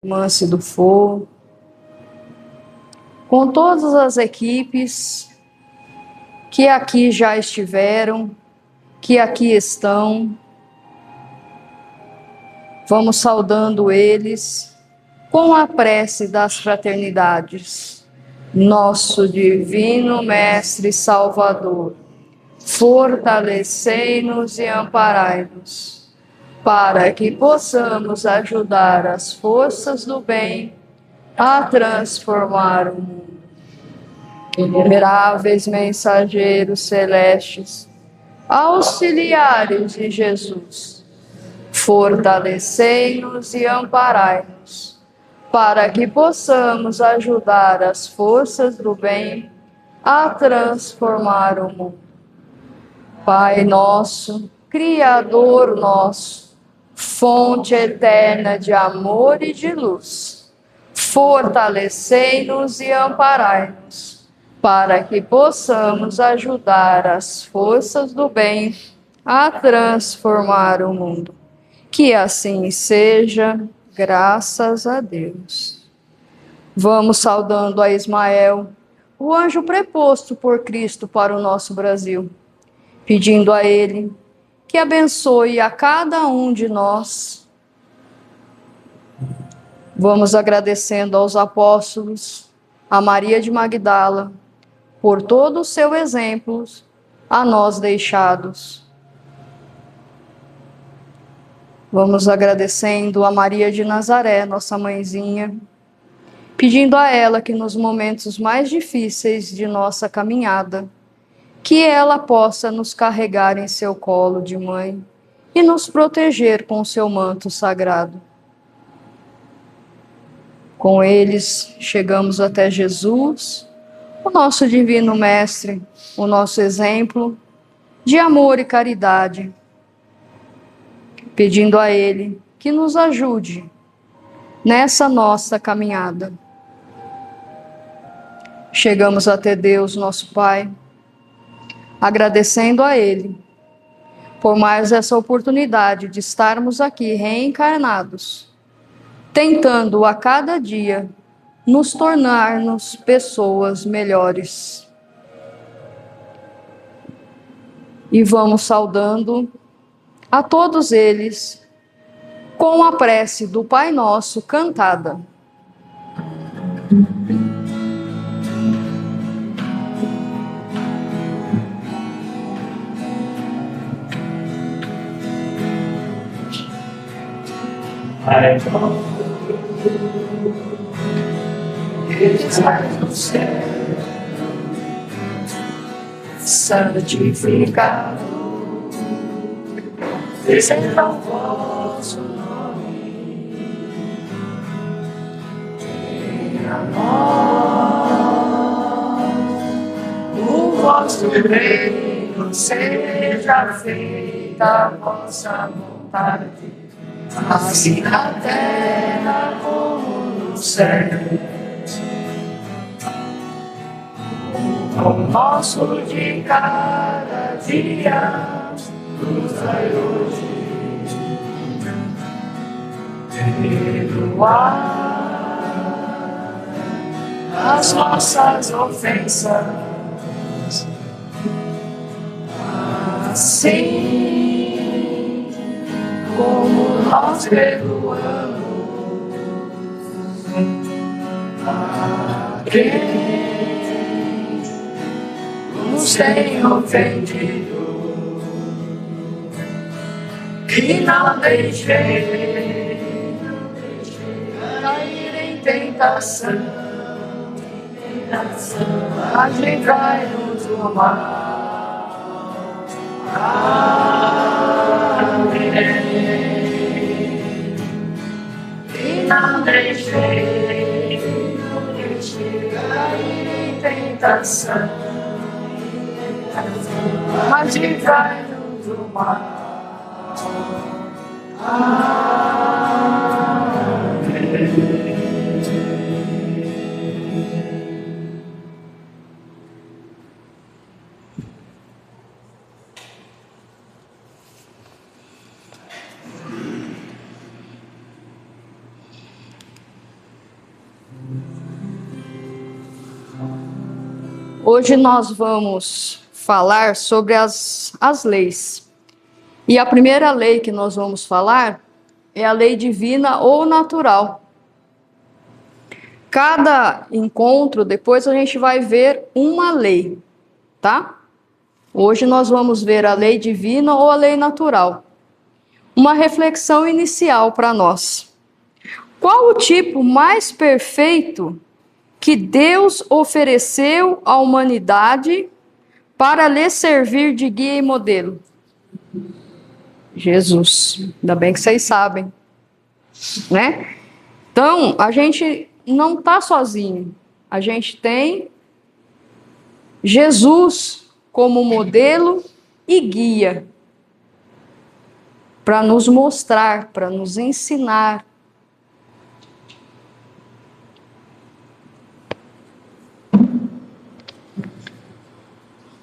Manse do For, com todas as equipes que aqui já estiveram, que aqui estão. Vamos saudando eles com a prece das fraternidades. Nosso divino Mestre Salvador, fortalecei-nos e amparai-nos, para que possamos ajudar as forças do bem a transformar o mundo. Inumeráveis mensageiros celestes, auxiliares de Jesus, fortalecei-nos e amparai-nos, para que possamos ajudar as forças do bem a transformar o mundo. Pai nosso, Criador nosso, fonte eterna de amor e de luz, fortalecei-nos e amparai-nos, para que possamos ajudar as forças do bem a transformar o mundo. Que assim seja, graças a Deus. Vamos saudando a Ismael, o anjo preposto por Cristo para o nosso Brasil, pedindo a ele que abençoe a cada um de nós. Vamos agradecendo aos apóstolos, a Maria de Magdala, por todo o seu exemplo a nós deixados. Vamos agradecendo a Maria de Nazaré, nossa mãezinha, pedindo a ela que nos momentos mais difíceis de nossa caminhada, que ela possa nos carregar em seu colo de mãe e nos proteger com seu manto sagrado. Com eles chegamos até Jesus, o nosso divino mestre, o nosso exemplo de amor e caridade, pedindo a ele que nos ajude nessa nossa caminhada. Chegamos até Deus, nosso Pai, agradecendo a ele por mais essa oportunidade de estarmos aqui reencarnados, tentando a cada dia nos tornarmos pessoas melhores. E vamos saudando a todos eles com a prece do Pai Nosso cantada. Pai nosso, que estás no céu, santificado seja o vosso nome. Venha a nós o vosso reino, seja feita a vossa vontade, assim na terra como no céu. O pão nosso de cada dia nos dai hoje. Perdoar as nossas ofensas, assim como nós perdoamos a quem nos tem ofendido, e não deixei cair em tentação, mas livrai-nos do mal. Amém. E não deixei cair em tentação, mas livrai-nos do mal. Hoje nós vamos falar sobre as leis. E a primeira lei que nós vamos falar é a lei divina ou natural. Cada encontro, depois a gente vai ver uma lei, tá? Hoje nós vamos ver a lei divina ou a lei natural. Uma reflexão inicial para nós. Qual o tipo mais perfeito que Deus ofereceu à humanidade para lhe servir de guia e modelo? Jesus. Ainda bem que vocês sabem, né? Então, a gente não está sozinho. A gente tem Jesus como modelo e guia para nos mostrar, para nos ensinar.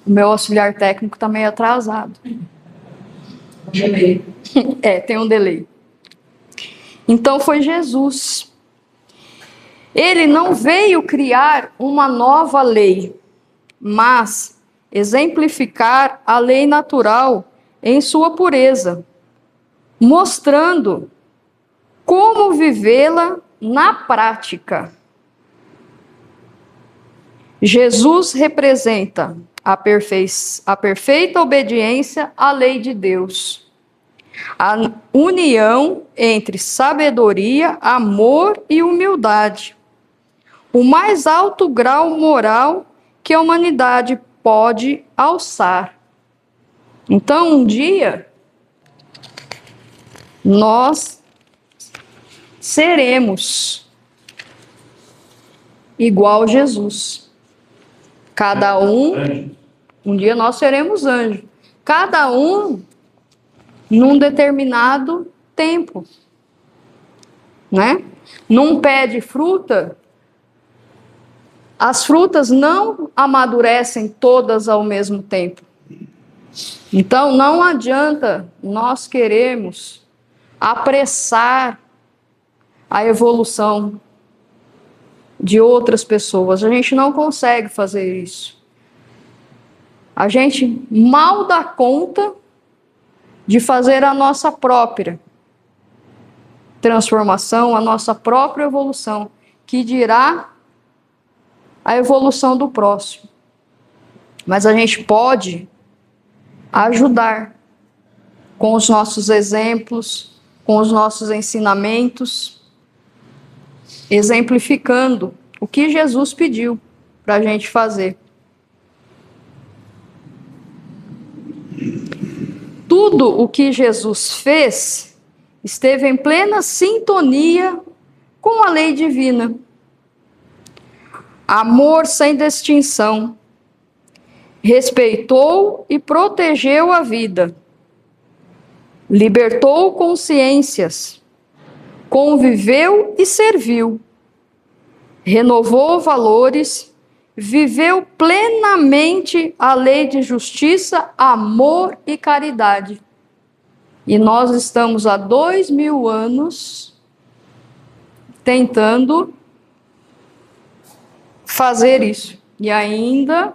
O meu auxiliar técnico está meio atrasado. Delay. Tem um delay. Então foi Jesus. Ele não veio criar uma nova lei, mas exemplificar a lei natural em sua pureza, mostrando como vivê-la na prática. Jesus representa a perfeita obediência à lei de Deus, a união entre sabedoria, amor e humildade, o mais alto grau moral que a humanidade pode alçar. Então, um dia, nós seremos igual a Jesus. Cada um dia nós seremos anjos. Cada um num determinado tempo, né? Num pé de fruta, as frutas não amadurecem todas ao mesmo tempo. Então, não adianta nós querermos apressar a evolução de outras pessoas. A gente não consegue fazer isso. A gente mal dá conta de fazer a nossa própria transformação, a nossa própria evolução, que dirá a evolução do próximo. Mas a gente pode ajudar com os nossos exemplos, com os nossos ensinamentos, exemplificando o que Jesus pediu para a gente fazer. Tudo o que Jesus fez esteve em plena sintonia com a lei divina. Amor sem distinção. Respeitou e protegeu a vida. Libertou consciências. Conviveu e serviu. Renovou valores. Viveu plenamente a lei de justiça, amor e caridade. E nós estamos há 2000 anos tentando fazer isso. E ainda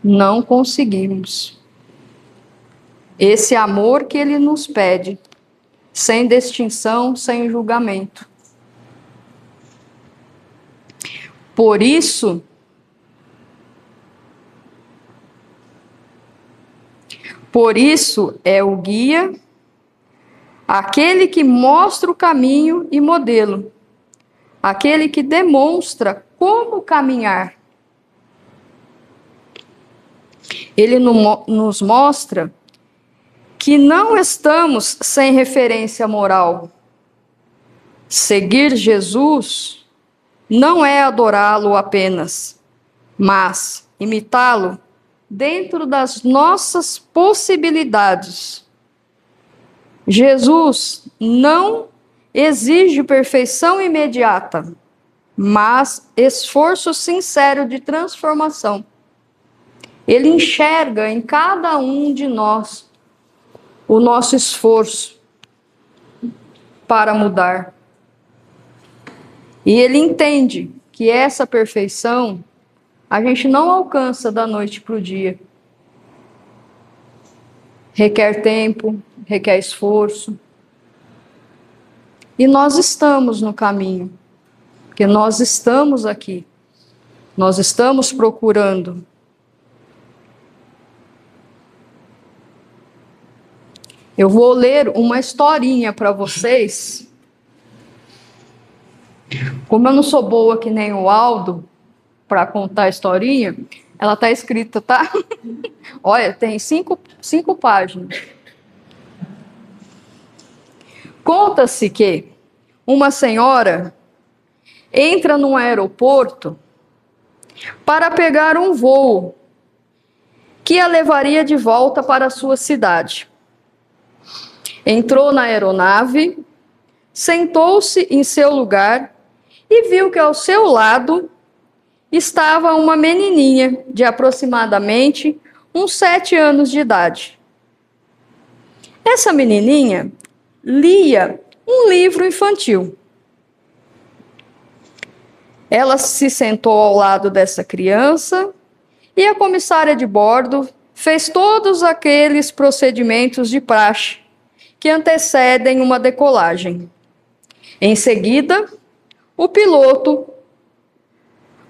não conseguimos. Esse amor que ele nos pede, sem distinção, sem julgamento. Por isso, é o guia, aquele que mostra o caminho e modelo, aquele que demonstra como caminhar. Ele nos mostra que não estamos sem referência moral. Seguir Jesus não é adorá-lo apenas, mas imitá-lo dentro das nossas possibilidades. Jesus não exige perfeição imediata, mas esforço sincero de transformação. Ele enxerga em cada um de nós o nosso esforço para mudar. E ele entende que essa perfeição a gente não alcança da noite para o dia. Requer tempo, requer esforço. E nós estamos no caminho, porque nós estamos aqui, nós estamos procurando. Eu vou ler uma historinha para vocês. Como eu não sou boa que nem o Aldo para contar a historinha, ela está escrita, tá? Olha, tem cinco páginas. Conta-se que uma senhora entra num aeroporto para pegar um voo que a levaria de volta para a sua cidade. Entrou na aeronave, sentou-se em seu lugar e viu que ao seu lado estava uma menininha de aproximadamente uns 7 anos de idade. Essa menininha lia um livro infantil. Ela se sentou ao lado dessa criança e a comissária de bordo fez todos aqueles procedimentos de praxe que antecedem uma decolagem. Em seguida, o piloto,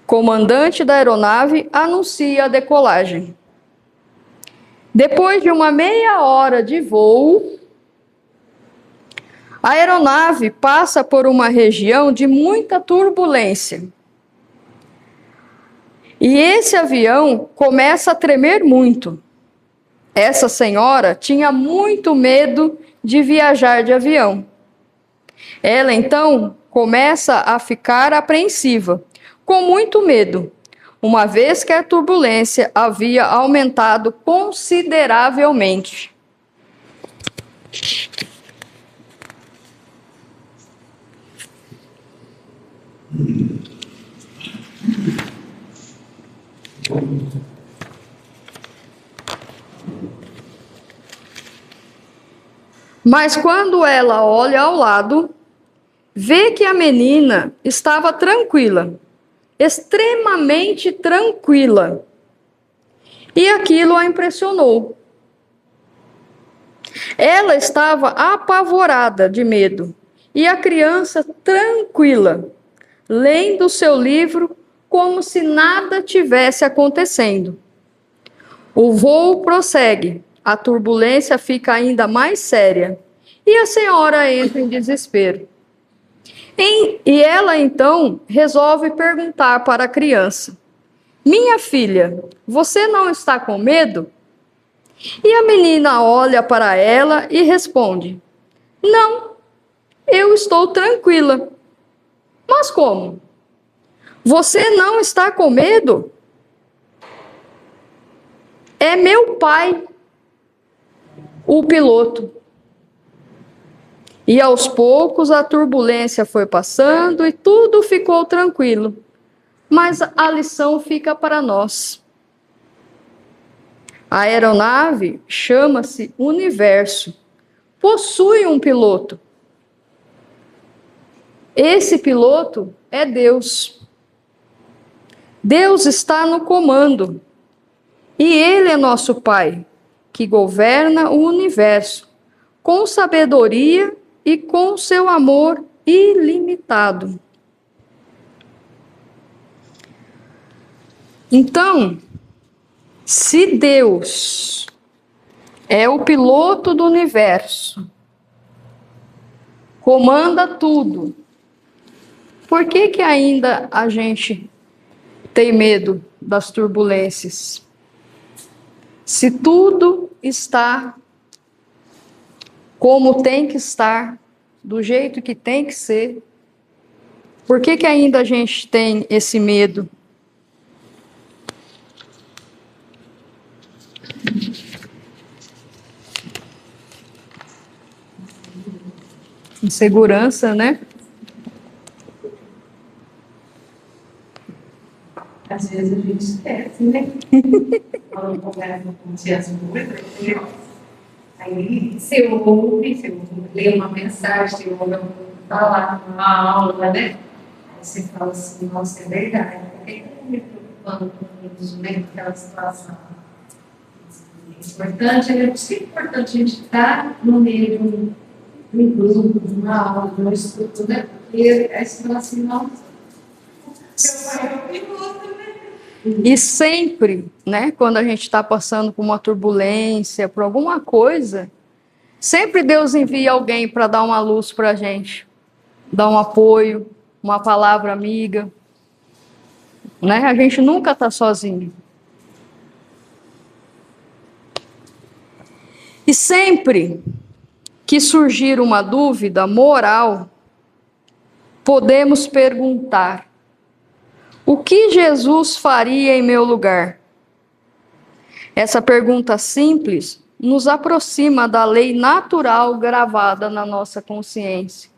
comandante da aeronave, anuncia a decolagem. Depois de uma meia hora de voo, a aeronave passa por uma região de muita turbulência. E esse avião começa a tremer muito. Essa senhora tinha muito medo de viajar de avião. Ela então começa a ficar apreensiva, com muito medo, uma vez que a turbulência havia aumentado consideravelmente. Mas quando ela olha ao lado, vê que a menina estava tranquila, extremamente tranquila. E aquilo a impressionou. Ela estava apavorada de medo, e a criança tranquila, lendo seu livro como se nada tivesse acontecendo. O voo prossegue. A turbulência fica ainda mais séria e a senhora entra em desespero. E ela então resolve perguntar para a criança: minha filha, você não está com medo? E a menina olha para ela e responde: não, eu estou tranquila. Mas como? Você não está com medo? É meu pai, o piloto. E aos poucos a turbulência foi passando e tudo ficou tranquilo. Mas a lição fica para nós. A aeronave chama-se Universo. Possui um piloto. Esse piloto é Deus. Deus está no comando. E Ele é nosso Pai, que governa o universo com sabedoria e com seu amor ilimitado. Então, se Deus é o piloto do universo, comanda tudo, por que ainda a gente tem medo das turbulências? Se tudo está como tem que estar, do jeito que tem que ser, por que ainda a gente tem esse medo? Insegurança, né? Às vezes a gente esquece, né? Quando conversa com consciência pública, aí você ouve, lê uma mensagem, você ouve falar uma aula, né? você fala assim, nossa, é verdade. Por que eu estou me preocupando com isso, né? Com aquela situação? É importante, é muito importante a gente estar no meio de um grupo, de uma aula, de uma estrutura, né? Porque aí você fala assim, nossa, meu pai é um piloto, né? E sempre, né, quando a gente está passando por uma turbulência, por alguma coisa, sempre Deus envia alguém para dar uma luz para a gente, dar um apoio, uma palavra amiga, né? A gente nunca está sozinho. E sempre que surgir uma dúvida moral, podemos perguntar: o que Jesus faria em meu lugar? Essa pergunta simples nos aproxima da lei natural gravada na nossa consciência.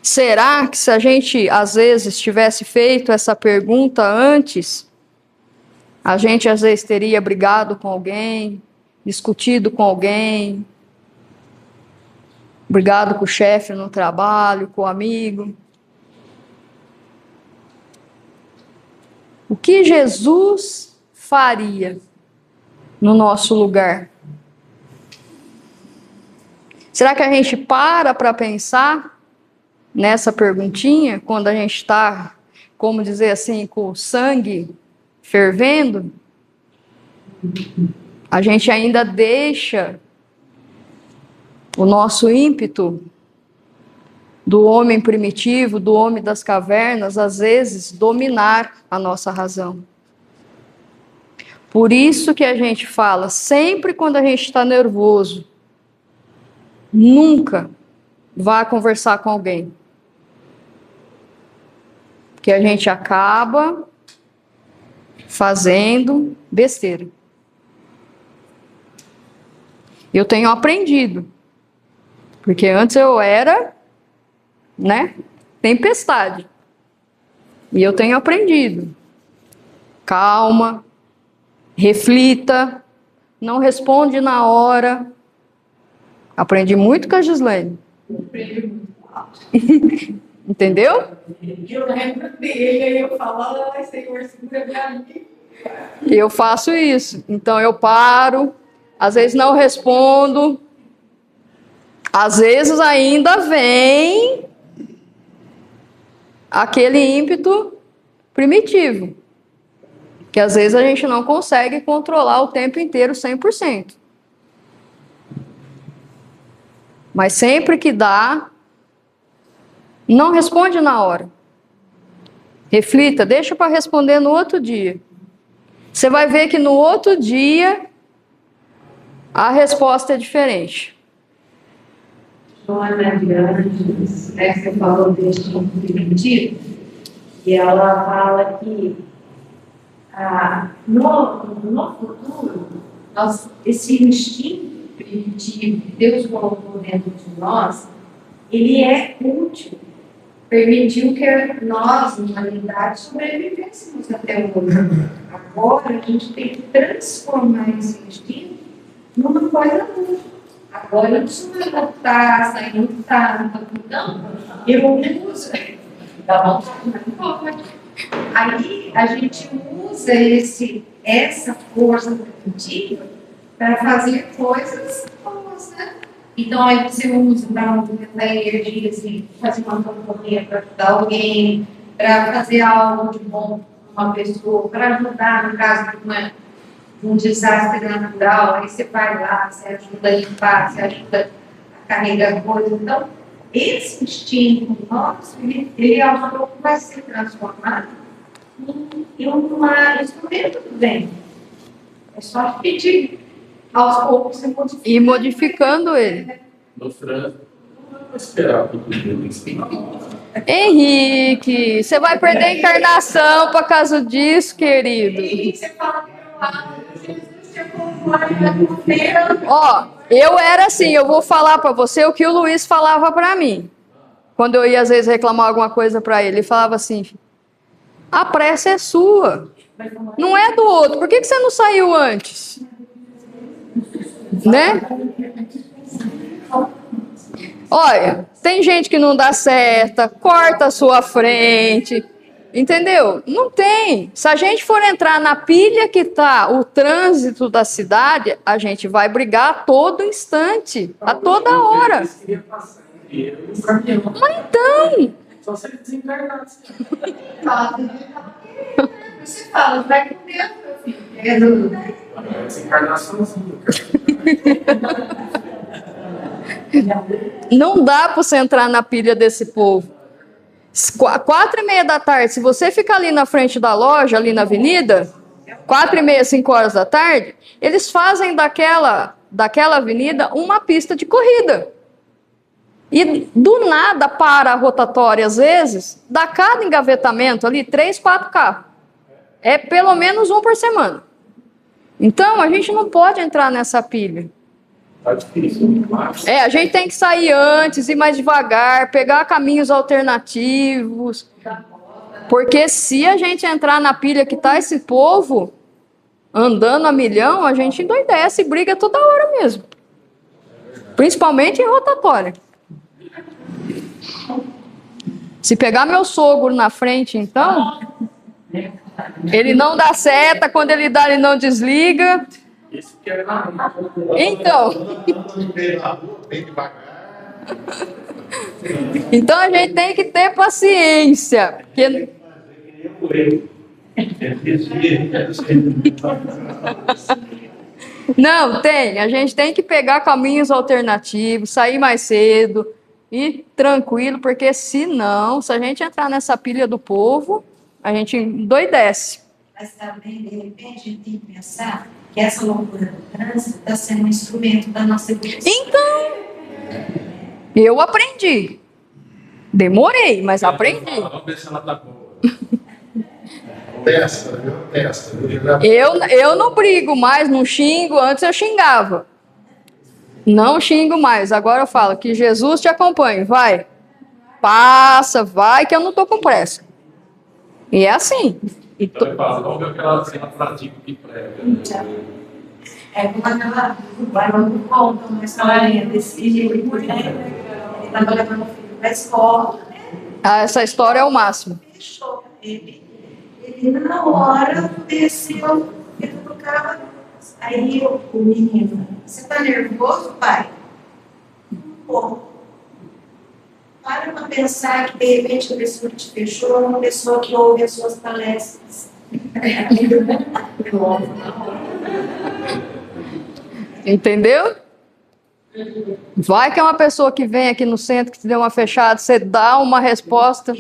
Será que se a gente, às vezes, tivesse feito essa pergunta antes, a gente, às vezes, teria brigado com alguém, discutido com alguém, brigado com o chefe no trabalho, com o amigo? O que Jesus faria no nosso lugar? Será que a gente para pensar nessa perguntinha quando a gente está, como dizer assim, com o sangue fervendo? A gente ainda deixa o nosso ímpeto do homem primitivo, do homem das cavernas, às vezes dominar a nossa razão. Por isso que a gente fala, sempre quando a gente está nervoso, nunca vá conversar com alguém. Porque a gente acaba fazendo besteira. Eu tenho aprendido. Porque antes eu era, né, tempestade. E eu tenho aprendido. Calma, reflita, não responde na hora. Aprendi muito com a Gislene. Entendeu? Eu lembro dele, aí eu falo, ai, Senhor, segura minha língua. Eu faço isso. Então eu paro, às vezes não respondo, às vezes ainda vem aquele ímpeto primitivo, que às vezes a gente não consegue controlar o tempo inteiro 100%. Mas sempre que dá, não responde na hora. Reflita, deixa para responder no outro dia. Você vai ver que no outro dia a resposta é diferente. Joana Grandes, né, você falou deste primitivo, e ela fala que no futuro, esse instinto primitivo que Deus colocou dentro de nós, ele é útil. Permitiu que nós, humanidade, sobrevivêssemos até hoje. Agora, a gente tem que transformar esse instinto numa coisa útil. Agora, isso não é lutar, sair lutar, não. Eu uso. Dá vontade, mas não pode. Aí, a gente usa essa força primitiva para fazer coisas boas, né? Então, aí você usa para aumentar a energia, assim, fazer uma campanha para ajudar alguém, para fazer algo de bom para uma pessoa, para ajudar no caso de um desastre natural, aí você vai lá, você ajuda a limpar, você ajuda a carregar coisas. Então, esse instinto nosso, ele aos poucos vai ser transformado em um instrumento do bem. É só pedir. Aos poucos você modifica. E modificando ele. No trânsito, não vai esperar todo dia. Henrique, você vai perder a encarnação por causa disso, querido. E você fala que Jesus chegou lá Ó, eu era assim, eu vou falar para você o que o Luiz falava para mim. Quando eu ia, às vezes, reclamar alguma coisa para ele, ele falava assim, a pressa é sua, não é do outro. Por que você não saiu antes? Né? Olha, tem gente que não dá certo, corta a sua frente, entendeu? Não tem. Se a gente for entrar na pilha que está o trânsito da cidade, a gente vai brigar a todo instante, a toda hora. Mas então... Só se ele desencarnar. Você fala, vai com Deus, meu filho. Desencarnaçãozinha. Não dá para você entrar na pilha desse povo. 4:30 da tarde, se você ficar ali na frente da loja, ali na avenida, 4:30, 5 horas da tarde, eles fazem daquela avenida uma pista de corrida. E do nada para a rotatória, às vezes, dá cada engavetamento ali, 3, 4 carros. É pelo menos um por semana. Então, a gente não pode entrar nessa pilha. Tá difícil. Mas... A gente tem que sair antes, ir mais devagar, pegar caminhos alternativos. Porque se a gente entrar na pilha que tá esse povo andando a milhão, a gente endoidece e briga toda hora mesmo. Principalmente em rotatória. Se pegar meu sogro na frente, então, ele não dá seta, quando ele dá, ele não desliga. Esse que é Então. Então a gente tem que ter paciência. Porque... Não, tem. A gente tem que pegar caminhos alternativos, sair mais cedo, ir tranquilo, porque senão, se a gente entrar nessa pilha do povo, a gente endoidece. Mas também, de repente, a gente tem que pensar que essa loucura do trânsito está sendo um instrumento da nossa evolução. Então, eu aprendi. Demorei, mas aprendi. Vamos ver se ela tá boa. Testa, viu? Testa. Eu não brigo mais, não xingo. Antes eu xingava. Não xingo mais. Agora eu falo que Jesus te acompanhe. Vai. Passa, vai, que eu não tô com pressa. E é assim. Então ele fala, vamos ver aquela cena prática que prega. É como aquela vai no conto, uma historinha desse jeito, né? Ele estava levando o filho para a escola, né? Ah, essa história é o máximo. Fechou. Ele na hora desceu dentro do carro. Aí o menino, você está nervoso, pai? Pô, para pensar que de repente a pessoa que te fechou é uma pessoa que ouve as suas palestras. Entendeu? Vai que é uma pessoa que vem aqui no centro, que te deu uma fechada, você dá uma resposta.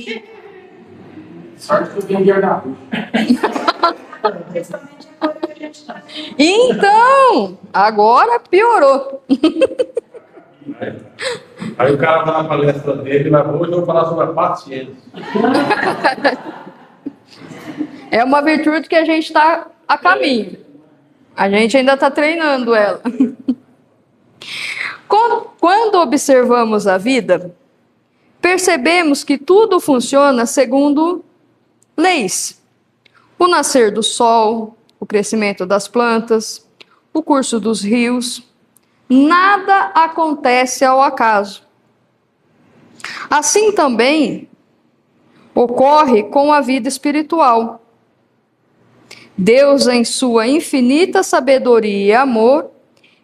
Sorte que eu vim de Arnaldo. Principalmente agora que a gente está. Então, agora piorou. Aí o cara vai na palestra dele, vai hoje eu vou falar sobre a paciência. É uma virtude que a gente está a caminho. A gente ainda está treinando ela. Quando observamos a vida, percebemos que tudo funciona segundo leis. O nascer do sol, o crescimento das plantas, o curso dos rios. Nada acontece ao acaso. Assim também ocorre com a vida espiritual. Deus, em sua infinita sabedoria e amor,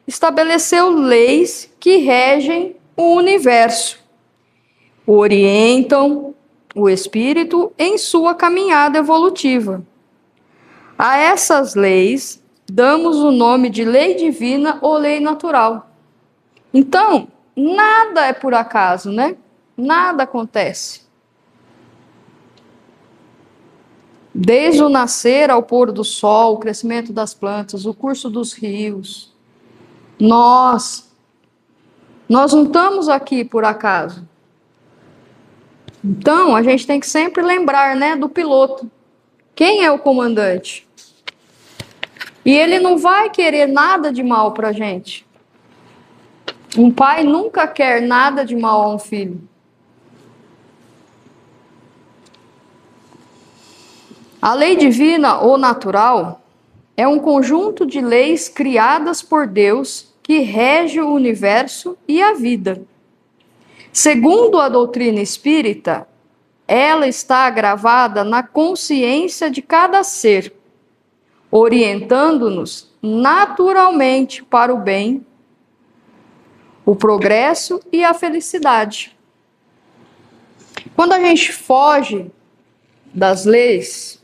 estabeleceu leis que regem o universo, orientam o espírito em sua caminhada evolutiva. A essas leis damos o nome de lei divina ou lei natural. Então, nada é por acaso, né? Nada acontece. Desde o nascer ao pôr do sol, o crescimento das plantas, o curso dos rios. Nós não estamos aqui por acaso. Então, a gente tem que sempre lembrar, né, do piloto. Quem é o comandante? E ele não vai querer nada de mal para a gente. Um pai nunca quer nada de mal a um filho. A lei divina ou natural é um conjunto de leis criadas por Deus que rege o universo e a vida. Segundo a doutrina espírita, ela está gravada na consciência de cada ser, orientando-nos naturalmente para o bem, o progresso e a felicidade. Quando a gente foge das leis,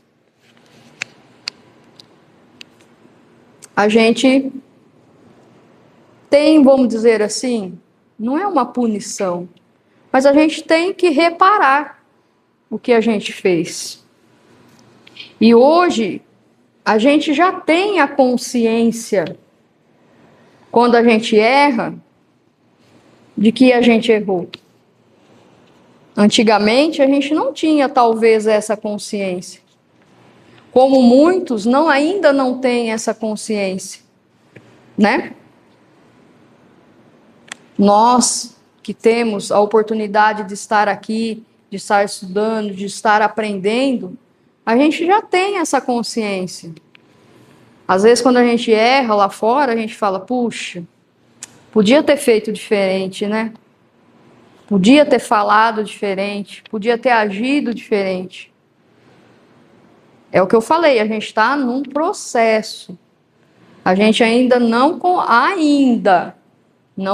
a gente tem, vamos dizer assim, não é uma punição, mas a gente tem que reparar o que a gente fez. E hoje, a gente já tem a consciência, quando a gente erra, de que a gente errou. Antigamente, a gente não tinha, talvez, essa consciência. Como muitos ainda não têm essa consciência, né? Nós que temos a oportunidade de estar aqui, de estar estudando, de estar aprendendo, a gente já tem essa consciência. Às vezes, quando a gente erra lá fora, a gente fala, puxa, podia ter feito diferente, né? Podia ter falado diferente, podia ter agido diferente. É o que eu falei, a gente está num processo. A gente ainda não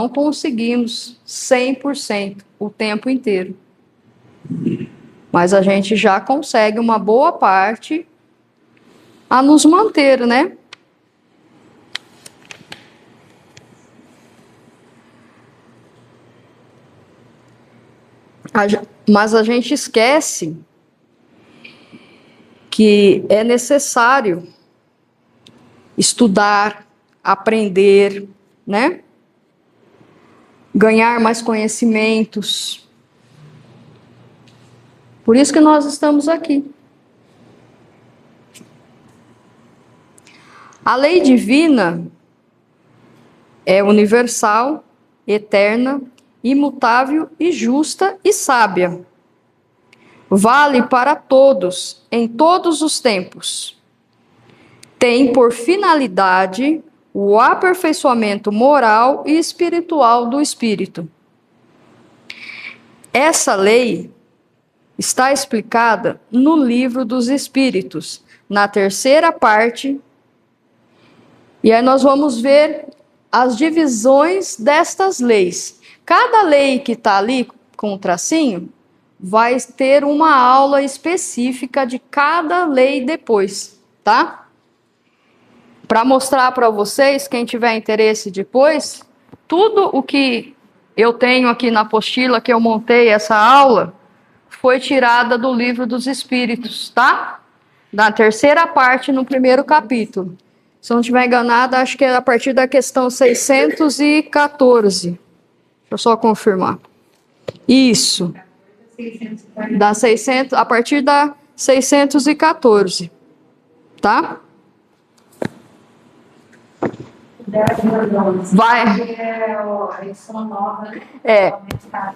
conseguimos 100% o tempo inteiro. Mas a gente já consegue uma boa parte a nos manter, né? Mas a gente esquece que é necessário estudar, aprender, né? Ganhar mais conhecimentos. Por isso que nós estamos aqui. A lei divina é universal, eterna, imutável e justa e sábia. Vale para todos, em todos os tempos. Tem por finalidade o aperfeiçoamento moral e espiritual do espírito. Essa lei está explicada no Livro dos Espíritos, na terceira parte, e aí nós vamos ver as divisões destas leis. Cada lei que está ali com o tracinho vai ter uma aula específica de cada lei depois, tá? Para mostrar para vocês, quem tiver interesse depois, tudo o que eu tenho aqui na apostila que eu montei essa aula foi tirada do Livro dos Espíritos, tá? Na terceira parte, no primeiro capítulo. Se eu não estiver enganada, acho que é a partir da questão 614. Deixa eu só confirmar. Isso. A partir da 614. Tá? Vai.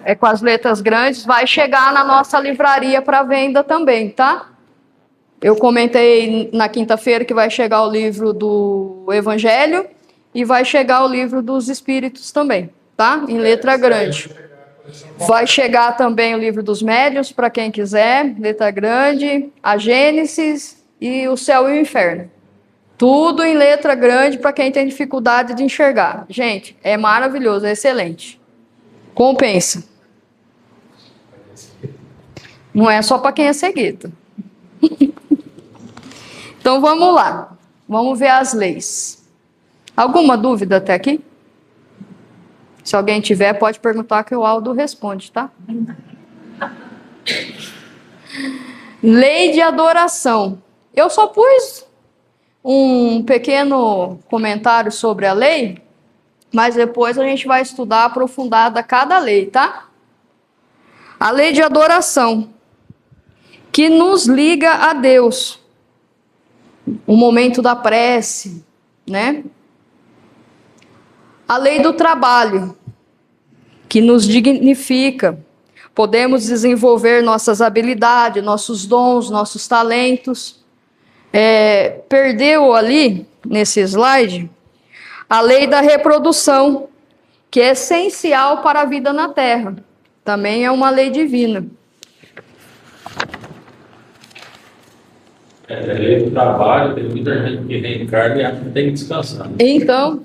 É com as letras grandes. Vai chegar na nossa livraria para venda também, tá? Eu comentei na quinta-feira que vai chegar o livro do Evangelho e vai chegar o livro dos Espíritos também, tá? Em letra grande. Vai chegar também o livro dos Médiuns, para quem quiser, letra grande, a Gênesis e o Céu e o Inferno. Tudo em letra grande para quem tem dificuldade de enxergar. Gente, é maravilhoso, é excelente. Compensa. Não é só para quem é cegueta. Então vamos lá. Vamos ver as leis. Alguma dúvida até aqui? Se alguém tiver, pode perguntar que o Aldo responde, tá? Lei de adoração. Eu só pus um pequeno comentário sobre a lei, mas depois a gente vai estudar aprofundada cada lei, tá? A lei de adoração, que nos liga a Deus. O momento da prece, né? A lei do trabalho, que nos dignifica. Podemos desenvolver nossas habilidades, nossos dons, nossos talentos. Perdeu ali, nesse slide, a lei da reprodução, que é essencial para a vida na Terra. Também é uma lei divina. É lei do trabalho, tem muita gente que reencarna e acha que tem que descansar. Então,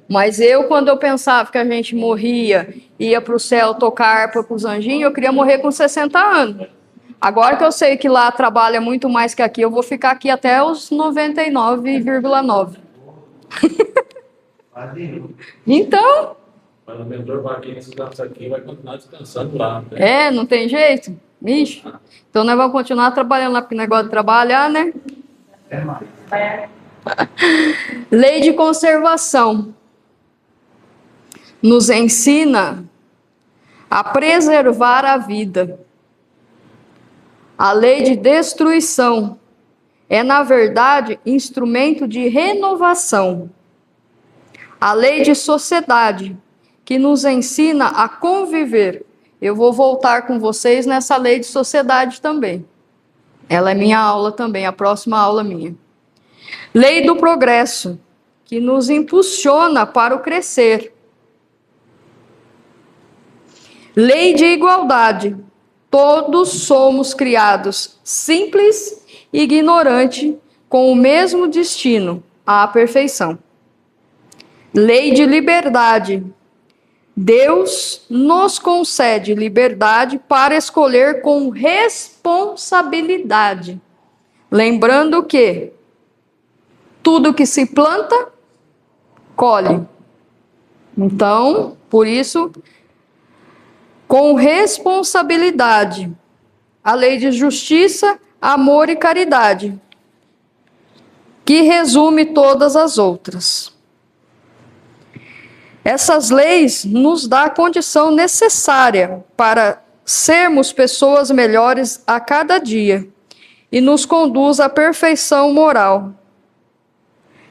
mas quando eu pensava que a gente morria, ia para o céu tocar harpa com os anjinhos, eu queria morrer com 60 anos. Agora que eu sei que lá trabalha muito mais que aqui, eu vou ficar aqui até os 99,9. Então, Mas o mentor vai aqui, descansa aqui e vai continuar descansando lá. Né? não tem jeito? Ixi. Então nós vamos continuar trabalhando lá, porque negócio de trabalhar, né? Lei de conservação nos ensina a preservar a vida. A lei de destruição é, na verdade, instrumento de renovação. A lei de sociedade, que nos ensina a conviver. Eu vou voltar com vocês nessa lei de sociedade também. Ela é minha aula também, a próxima aula minha. Lei do progresso, que nos impulsiona para o crescer. Lei de igualdade. Todos somos criados simples e ignorantes, com o mesmo destino, à perfeição. Lei de liberdade. Deus nos concede liberdade para escolher com responsabilidade. Lembrando que tudo que se planta, colhe. Então, por isso, com responsabilidade. A lei de justiça, amor e caridade, que resume todas as outras. Essas leis nos dão a condição necessária para sermos pessoas melhores a cada dia e nos conduz à perfeição moral.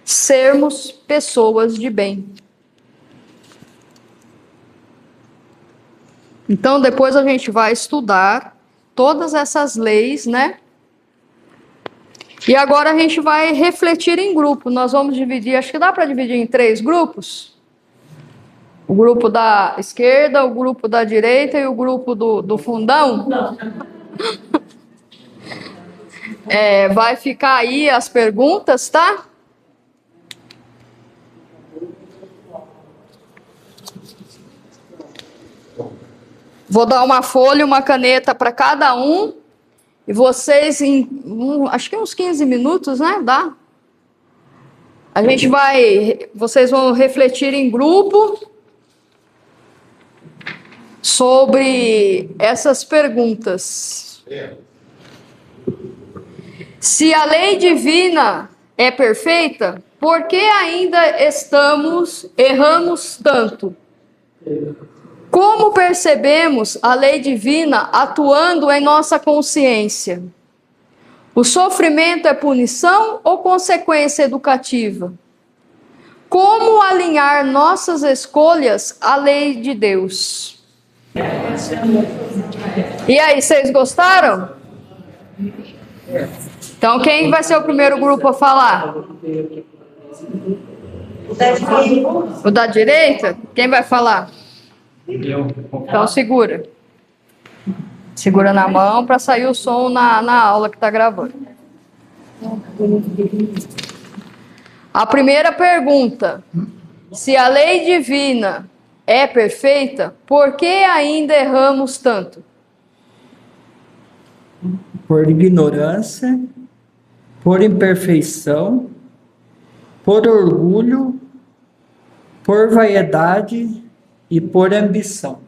Sermos pessoas de bem. Então, depois a gente vai estudar todas essas leis, né? E agora a gente vai refletir em grupo. Nós vamos dividir, acho que dá para dividir em 3 grupos. O grupo da esquerda, o grupo da direita e o grupo do fundão. Vai ficar aí as perguntas, tá? Vou dar uma folha, uma caneta para cada um. E vocês, acho que uns 15 minutos, né? Dá? Vocês vão refletir em grupo sobre essas perguntas. Se a lei divina é perfeita, por que ainda erramos tanto? Como percebemos a lei divina atuando em nossa consciência? O sofrimento é punição ou consequência educativa? Como alinhar nossas escolhas à lei de Deus? E aí, vocês gostaram? Então, quem vai ser o primeiro grupo a falar? O da direita? Quem vai falar? Então, segura. Segura na mão para sair o som na aula que está gravando. A primeira pergunta: se a lei divina é perfeita, por que ainda erramos tanto? Por ignorância, por imperfeição, por orgulho, por vaidade e por ambição.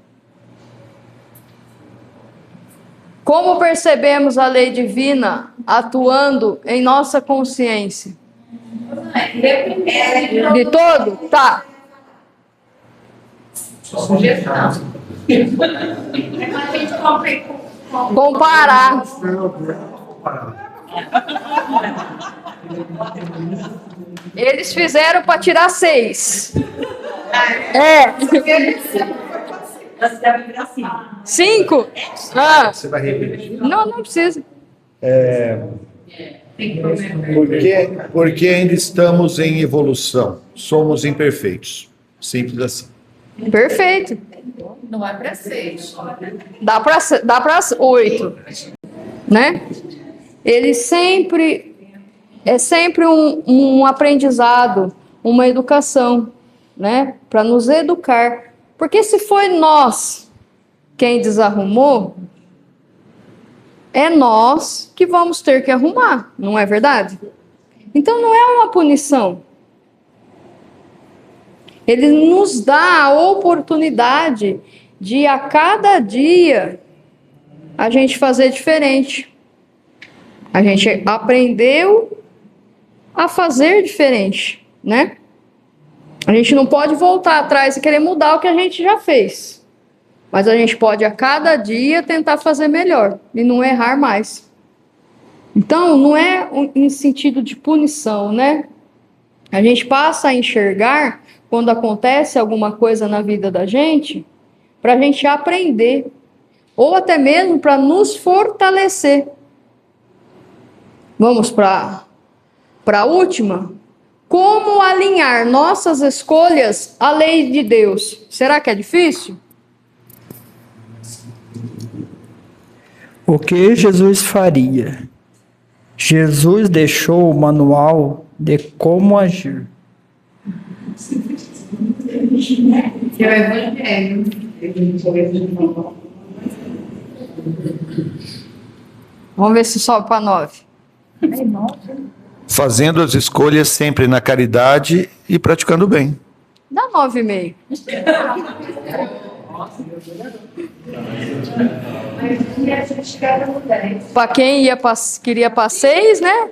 Como percebemos a lei divina atuando em nossa consciência? De todo? Tá. Comparar. Eles fizeram para tirar 6. Você deve vir assim. 5? Você vai repetir. Não precisa. Porque ainda estamos em evolução. Somos imperfeitos. Simples assim. Perfeito. Não é para 6. Dá para 8, né? Ele sempre é sempre um aprendizado, uma educação, né? Para nos educar. Porque se foi nós quem desarrumou, é nós que vamos ter que arrumar, não é verdade? Então não é uma punição. Ele nos dá a oportunidade de a cada dia a gente fazer diferente. A gente aprendeu a fazer diferente, né? A gente não pode voltar atrás e querer mudar o que a gente já fez. Mas a gente pode a cada dia tentar fazer melhor e não errar mais. Então, não é em sentido de punição, né? A gente passa a enxergar quando acontece alguma coisa na vida da gente, para a gente aprender, ou até mesmo para nos fortalecer. Vamos para a última? Como alinhar nossas escolhas à lei de Deus? Será que é difícil? O que Jesus faria? Jesus deixou o manual de como agir. Que é o Evangelho. Vamos ver se sobe para 9. Fazendo as escolhas sempre na caridade e praticando o bem. Dá 9,5. Para quem queria para 6, né?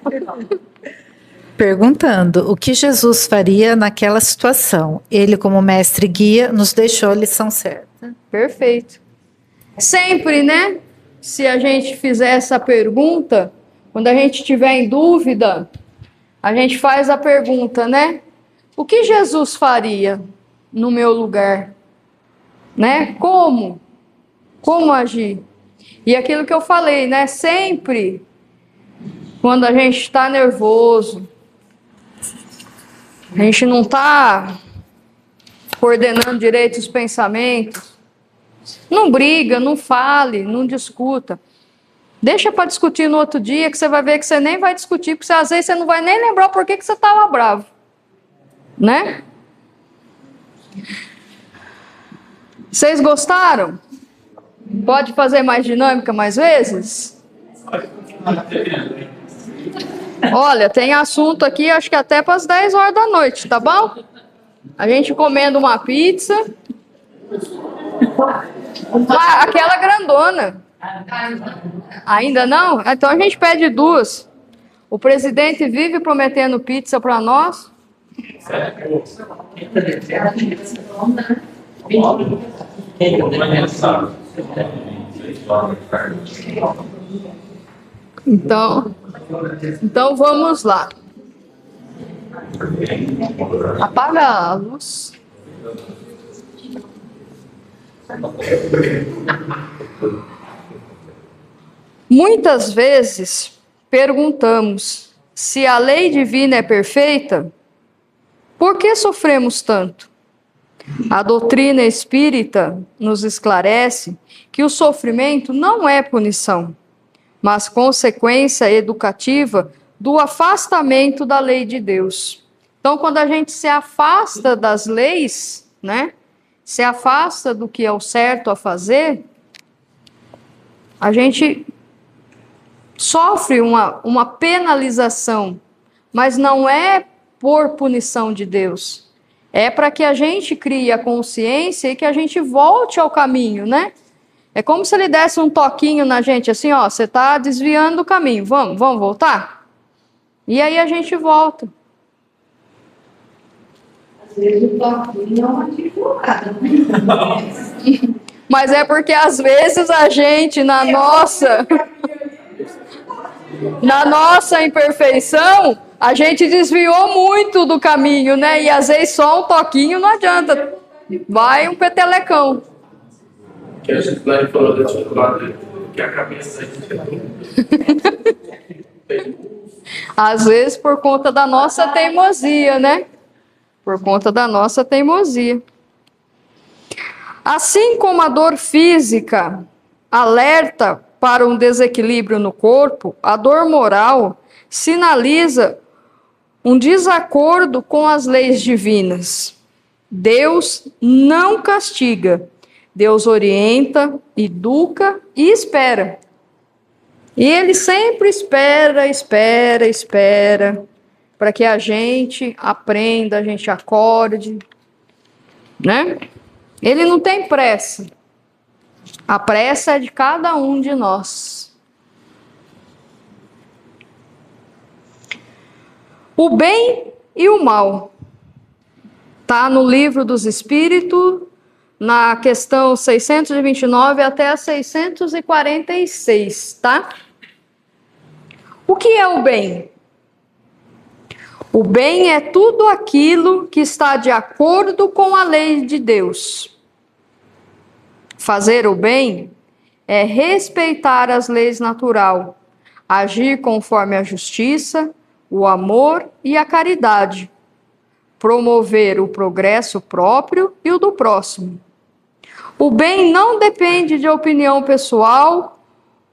Perguntando o que Jesus faria naquela situação. Ele, como mestre guia, nos deixou a lição certa. Perfeito. Sempre, né? Se a gente fizer essa pergunta, quando a gente tiver em dúvida, a gente faz a pergunta, né? O que Jesus faria no meu lugar? Né? Como? Como agir? E aquilo que eu falei, né? Sempre, quando a gente está nervoso, a gente não está coordenando direito os pensamentos, não briga, não fale, não discuta. Deixa para discutir no outro dia, que você vai ver que você nem vai discutir, porque às vezes você não vai nem lembrar por que você estava bravo. Né? Vocês gostaram? Pode fazer mais dinâmica mais vezes? Olha, tem assunto aqui, acho que até para as 10 horas da noite, tá bom? A gente comendo uma pizza. Aquela grandona. Ainda não? Então a gente pede 2. O presidente vive prometendo pizza para nós. Então vamos lá. Apaga a luz. Muitas vezes perguntamos se a lei divina é perfeita, por que sofremos tanto? A doutrina espírita nos esclarece que o sofrimento não é punição, mas consequência educativa do afastamento da lei de Deus. Então, quando a gente se afasta das leis, né, se afasta do que é o certo a fazer, a gente sofre uma penalização, mas não é por punição de Deus. É para que a gente crie a consciência e que a gente volte ao caminho, né? É como se ele desse um toquinho na gente, assim, ó, você está desviando do caminho, vamos voltar? E aí a gente volta. Às vezes o toquinho é uma dificuldade. Mas é porque às vezes a gente, na nossa imperfeição, a gente desviou muito do caminho, né? E às vezes só um toquinho não adianta. Vai um petelecão. Que a gente falou desse outro lado, que a cabeça Às vezes por conta da nossa teimosia, né? Por conta da nossa teimosia. Assim como a dor física alerta para um desequilíbrio no corpo, a dor moral sinaliza um desacordo com as leis divinas. Deus não castiga, Deus orienta, educa e espera. E Ele sempre espera, para que a gente aprenda, a gente acorde, né? Ele não tem pressa. A pressa é de cada um de nós. O bem e o mal. Está no Livro dos Espíritos, na questão 629 até a 646, tá? O que é o bem? O bem é tudo aquilo que está de acordo com a lei de Deus. Fazer o bem é respeitar as leis naturais, agir conforme a justiça, o amor e a caridade, promover o progresso próprio e o do próximo. O bem não depende de opinião pessoal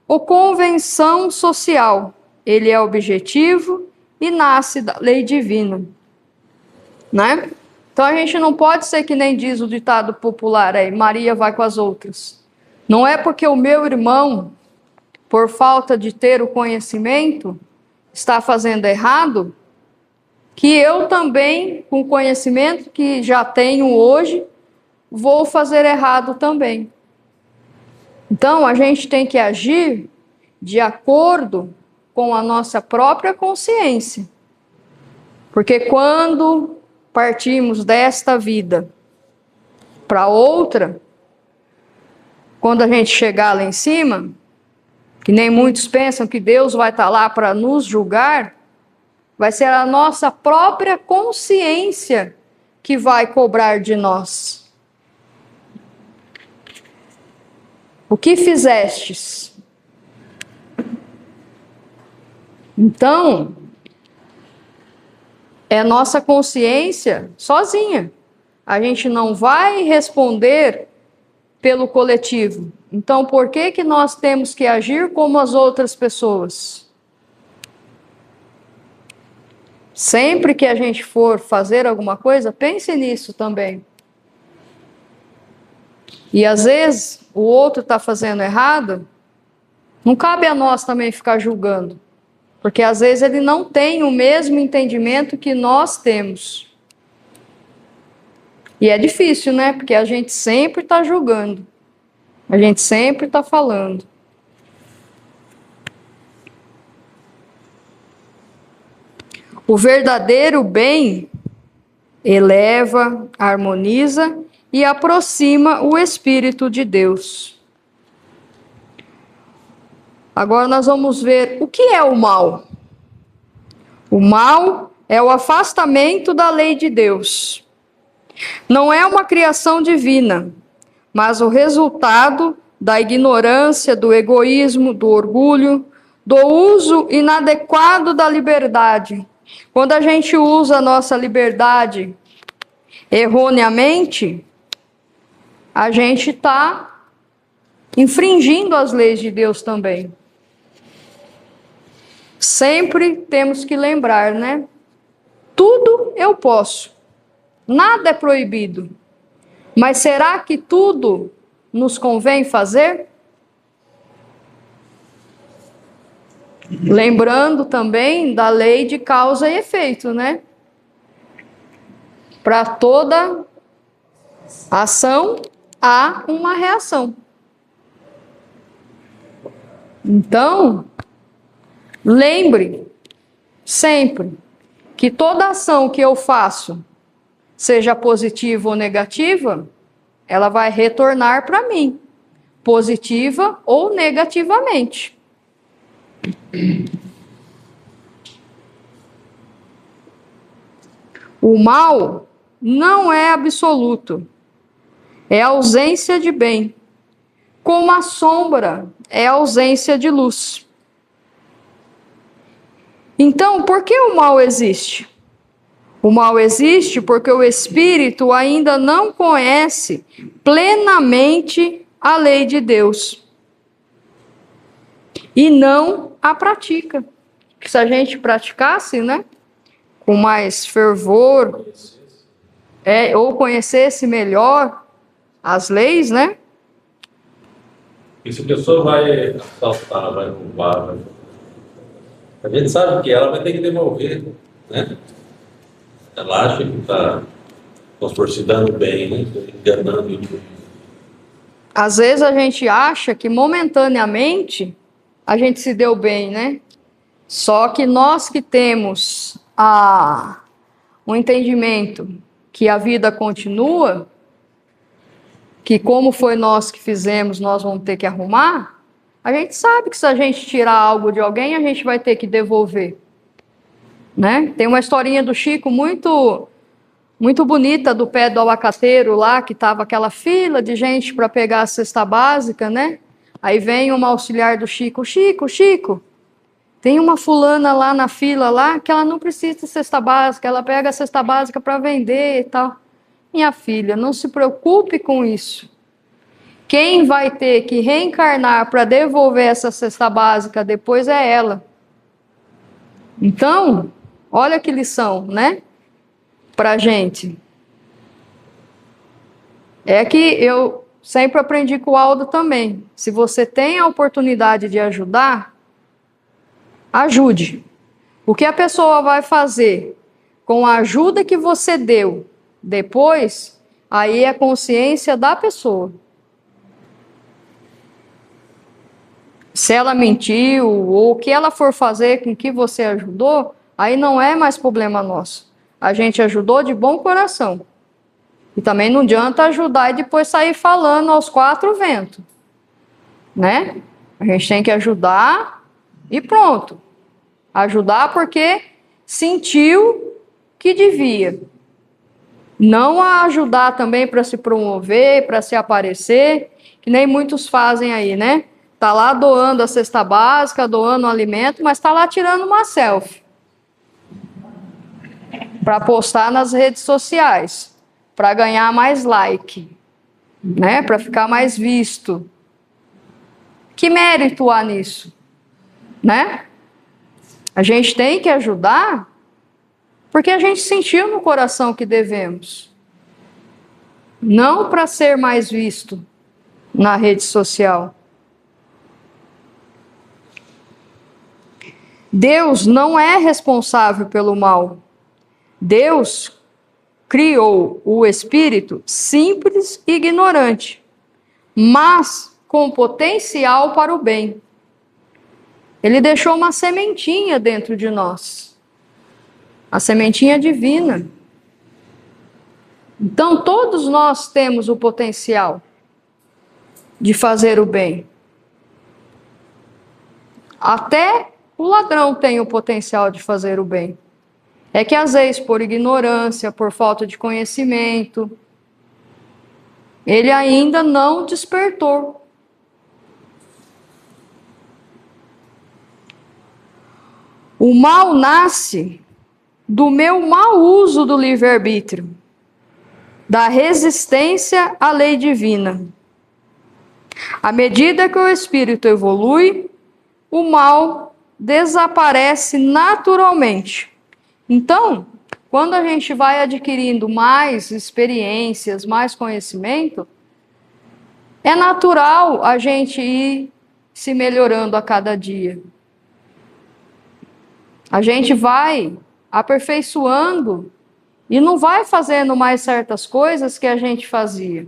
ou convenção social. Ele é objetivo e nasce da lei divina, né? Então a gente não pode ser que nem diz o ditado popular aí, Maria vai com as outras. Não é porque o meu irmão, por falta de ter o conhecimento, está fazendo errado, que eu também, com o conhecimento que já tenho hoje, vou fazer errado também. Então, a gente tem que agir de acordo com a nossa própria consciência. Porque quando partimos desta vida para outra, quando a gente chegar lá em cima, que nem muitos pensam que Deus vai estar lá para nos julgar, vai ser a nossa própria consciência que vai cobrar de nós. O que fizestes? Então, é nossa consciência sozinha. A gente não vai responder pelo coletivo. Então, por que que nós temos que agir como as outras pessoas? Sempre que a gente for fazer alguma coisa, pense nisso também. E às vezes o outro está fazendo errado, não cabe a nós também ficar julgando. Porque às vezes ele não tem o mesmo entendimento que nós temos. E é difícil, né? Porque a gente sempre está julgando. A gente sempre está falando. O verdadeiro bem eleva, harmoniza e aproxima o Espírito de Deus. Agora nós vamos ver o que é o mal. O mal é o afastamento da lei de Deus. Não é uma criação divina, mas o resultado da ignorância, do egoísmo, do orgulho, do uso inadequado da liberdade. Quando a gente usa a nossa liberdade erroneamente, a gente está infringindo as leis de Deus também. Sempre temos que lembrar, né? Tudo eu posso, nada é proibido. Mas será que tudo nos convém fazer? Lembrando também da lei de causa e efeito, né? Para toda ação há uma reação. Então, lembre sempre que toda ação que eu faço, seja positiva ou negativa, ela vai retornar para mim, positiva ou negativamente. O mal não é absoluto, é ausência de bem, como a sombra é ausência de luz. Então, por que o mal existe? O mal existe porque o espírito ainda não conhece plenamente a lei de Deus e não a pratica. Se a gente praticasse, né, com mais fervor, ou conhecesse melhor as leis, né? E se a pessoa vai assaltar, vai roubar, a gente sabe que ela vai ter que devolver, né? Ela acha que está se dando bem, né? Enganando. Às vezes a gente acha que momentaneamente a gente se deu bem, né? Só que nós que temos um entendimento que a vida continua, que como foi nós que fizemos, nós vamos ter que arrumar, a gente sabe que se a gente tirar algo de alguém, a gente vai ter que devolver. Né? Tem uma historinha do Chico muito bonita do pé do abacateiro lá, que estava aquela fila de gente para pegar a cesta básica, né? Aí vem uma auxiliar do Chico, Chico, tem uma fulana lá na fila lá que ela não precisa de cesta básica, ela pega a cesta básica para vender e tal. Minha filha, não se preocupe com isso. Quem vai ter que reencarnar para devolver essa cesta básica depois é ela. Então, olha que lição, né? Pra gente. É que eu sempre aprendi com o Aldo também. Se você tem a oportunidade de ajudar, ajude. O que a pessoa vai fazer com a ajuda que você deu depois, aí é consciência da pessoa. Se ela mentiu, ou o que ela for fazer com que você ajudou, aí não é mais problema nosso. A gente ajudou de bom coração. E também não adianta ajudar e depois sair falando aos quatro ventos. Né? A gente tem que ajudar e pronto. Ajudar porque sentiu que devia. Não a ajudar também para se promover, para se aparecer, que nem muitos fazem aí, né? Tá lá doando a cesta básica, doando o alimento, mas tá lá tirando uma selfie para postar nas redes sociais, para ganhar mais like, né? Para ficar mais visto. Que mérito há nisso, né? A gente tem que ajudar porque a gente sentiu no coração que devemos. Não para ser mais visto na rede social. Deus não é responsável pelo mal. Deus criou o espírito simples e ignorante, mas com potencial para o bem. Ele deixou uma sementinha dentro de nós. A sementinha divina. Então, todos nós temos o potencial de fazer o bem. Até o ladrão tem o potencial de fazer o bem. É que às vezes, por ignorância, por falta de conhecimento, ele ainda não despertou. O mal nasce do meu mau uso do livre-arbítrio, da resistência à lei divina. À medida que o espírito evolui, o mal desaparece naturalmente. Então, quando a gente vai adquirindo mais experiências, mais conhecimento, é natural a gente ir se melhorando a cada dia. A gente vai aperfeiçoando e não vai fazendo mais certas coisas que a gente fazia.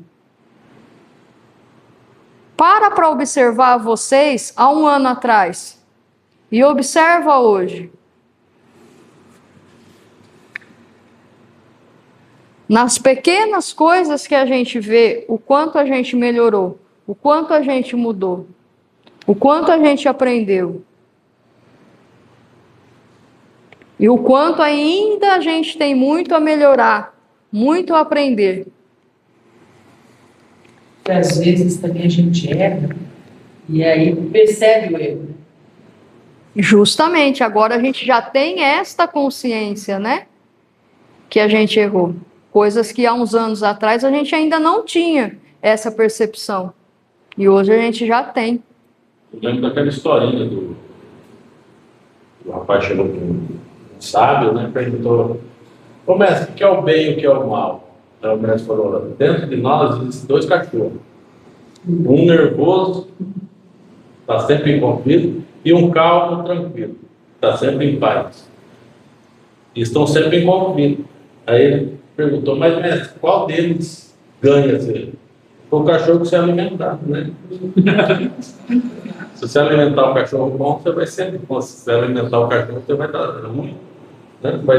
Para observar vocês há um ano atrás e observa hoje. Nas pequenas coisas que a gente vê, o quanto a gente melhorou, o quanto a gente mudou, o quanto a gente aprendeu. E o quanto ainda a gente tem muito a melhorar, muito a aprender. E às vezes também a gente erra e aí percebe o erro. Justamente, agora a gente já tem esta consciência, né? que a gente errou. Coisas que há uns anos atrás a gente ainda não tinha essa percepção. E hoje a gente já tem. Eu lembro daquela historinha do rapaz chegou com um sábio, né? Perguntou: ô mestre, o que é o bem e o que é o mal? Aí o mestre falou: dentro de nós existem 2 cachorros. Um nervoso, está sempre em conflito, e um calmo, tranquilo, está sempre em paz. E estão sempre em conflito. Aí ele perguntou: mas mestre, qual deles ganha? O cachorro que se alimentar, né? Se você alimentar o cachorro bom, você vai sempre bom. Se você alimentar o cachorro, você vai estar ruim, né? Vai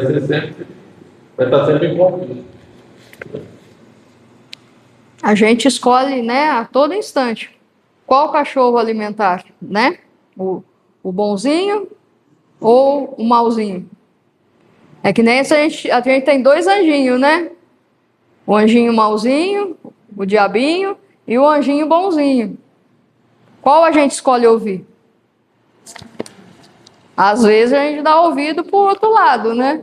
estar sempre em conflito. A gente escolhe, né, a todo instante qual cachorro alimentar, né? O bonzinho ou o malzinho. É que nem a gente tem 2 anjinhos, né? O anjinho malzinho, o diabinho e o anjinho bonzinho. Qual a gente escolhe ouvir? Às vezes a gente dá ouvido pro outro lado, né?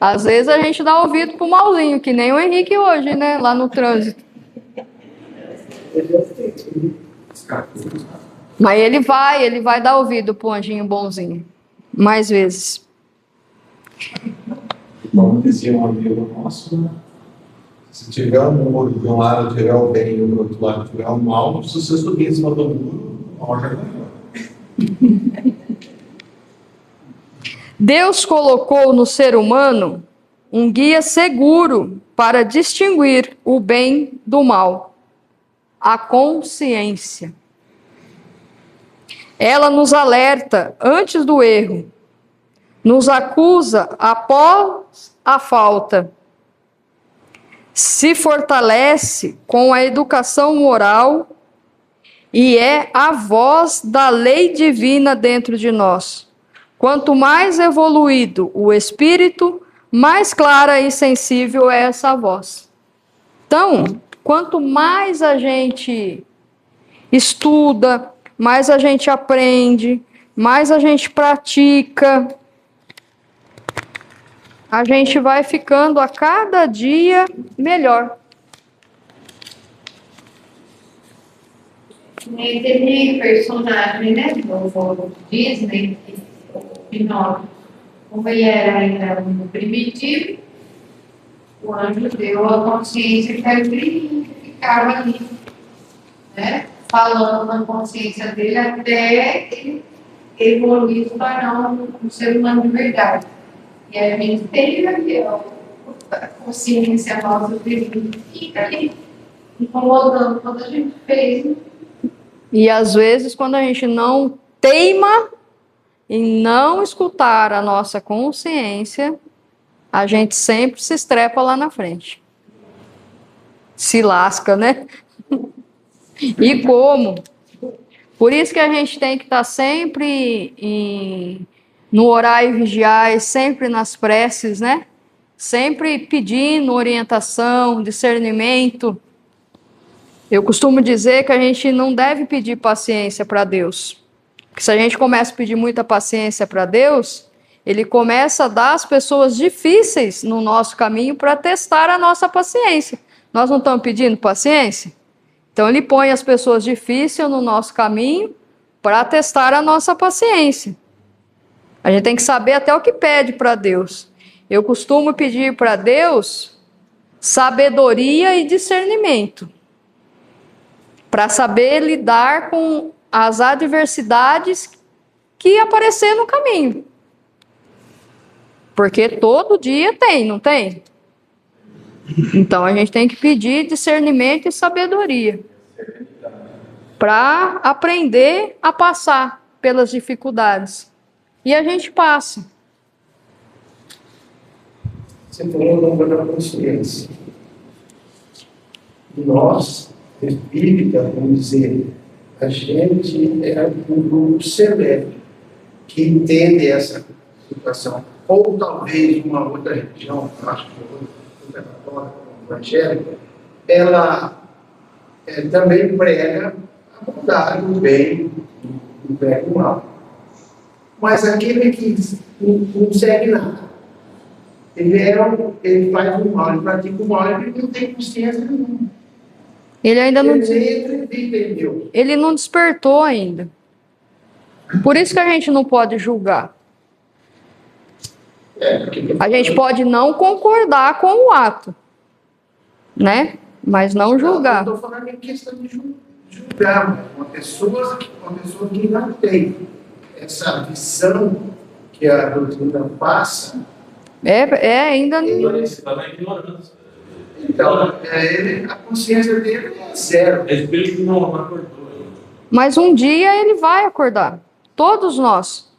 Às vezes a gente dá ouvido pro malzinho, que nem o Henrique hoje, né? Lá no trânsito. Mas ele vai dar ouvido pro anjinho bonzinho. Mais vezes. Como dizia um amigo nosso, né? Se tiver um muro de um lado tiver o bem e do outro lado tiver o mal, se você subir em cima do muro, o mal já ganhou. Deus colocou no ser humano um guia seguro para distinguir o bem do mal, a consciência. Ela nos alerta antes do erro, nos acusa após a falta, se fortalece com a educação moral e é a voz da lei divina dentro de nós. Quanto mais evoluído o espírito, mais clara e sensível é essa voz. Então, quanto mais a gente estuda, mais a gente aprende, mais a gente pratica, a gente vai ficando a cada dia melhor. Teve personagem, né, do Disney, o Pinóquio, como ele era ainda um primitivo, o anjo deu a consciência que era que ficava ali, né, falando na consciência dele até ele evoluir e se tornar um ser humano de verdade. E a gente tem ali a consciência nossa que fica ali, incomodando quando a gente fez. E às vezes, quando a gente não teima em não escutar a nossa consciência, a gente sempre se estrepa lá na frente. Se lasca, né? E como? Por isso que a gente tem que estar sempre no orar e vigiar, sempre nas preces, né? Sempre pedindo orientação, discernimento. Eu costumo dizer que a gente não deve pedir paciência para Deus. Porque se a gente começa a pedir muita paciência para Deus, Ele começa a dar as pessoas difíceis no nosso caminho para testar a nossa paciência. Nós não estamos pedindo paciência? Então Ele põe as pessoas difíceis no nosso caminho para testar a nossa paciência. A gente tem que saber até o que pede para Deus. Eu costumo pedir para Deus sabedoria e discernimento, para saber lidar com as adversidades que aparecer no caminho. Porque todo dia tem, não tem? Então a gente tem que pedir discernimento e sabedoria para aprender a passar pelas dificuldades. E a gente passa. Você falou da consciência. Nós, espírita, vamos dizer, a gente é um grupo seleto que entende essa situação. Ou talvez uma outra religião, acho que outra católica, evangélica, ela também prega a bondade, o bem, o bem e o mal. Mas aquele que não segue nada, ele faz o mal, ele pratica o mal, ele não tem consciência nenhuma. Ele ainda não, Ele entra e vive em Deus. ele não despertou ainda. Por isso que a gente não pode julgar. A gente pode não concordar com o ato, né? Mas não julgar. Eu estou falando em questão de julgar, mas uma pessoa que não tem essa visão que a doutrina passa, Ainda não. Ignorância, está na ignorância. então a consciência dele é zero. É espírito que não acordou. Mas um dia ele vai acordar. Todos nós.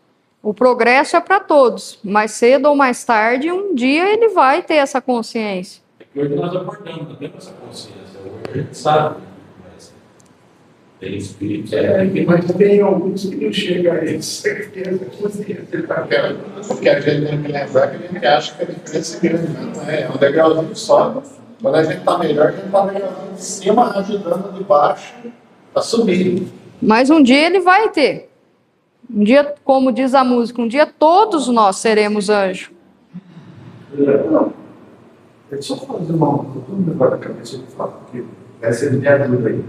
O progresso é para todos. Mais cedo ou mais tarde, um dia ele vai ter essa consciência. É que hoje nós acordamos, não temos essa consciência. Hoje a gente sabe, mas tem espírito. Mas tem alguns que não chegam a isso. Certeza, consciência. Porque a gente tem que lembrar que a gente acha que a diferença é grande, mas não é. É um degrauzinho só. Quando a gente está melhor, a gente está degrauzinho de cima, ajudando de baixo a subir. Mas um dia ele vai ter. Um dia, como diz a música, um dia todos nós seremos anjos. Não. É só fazer uma coisa agora na cabeça de fato, porque essa é a minha dúvida aí.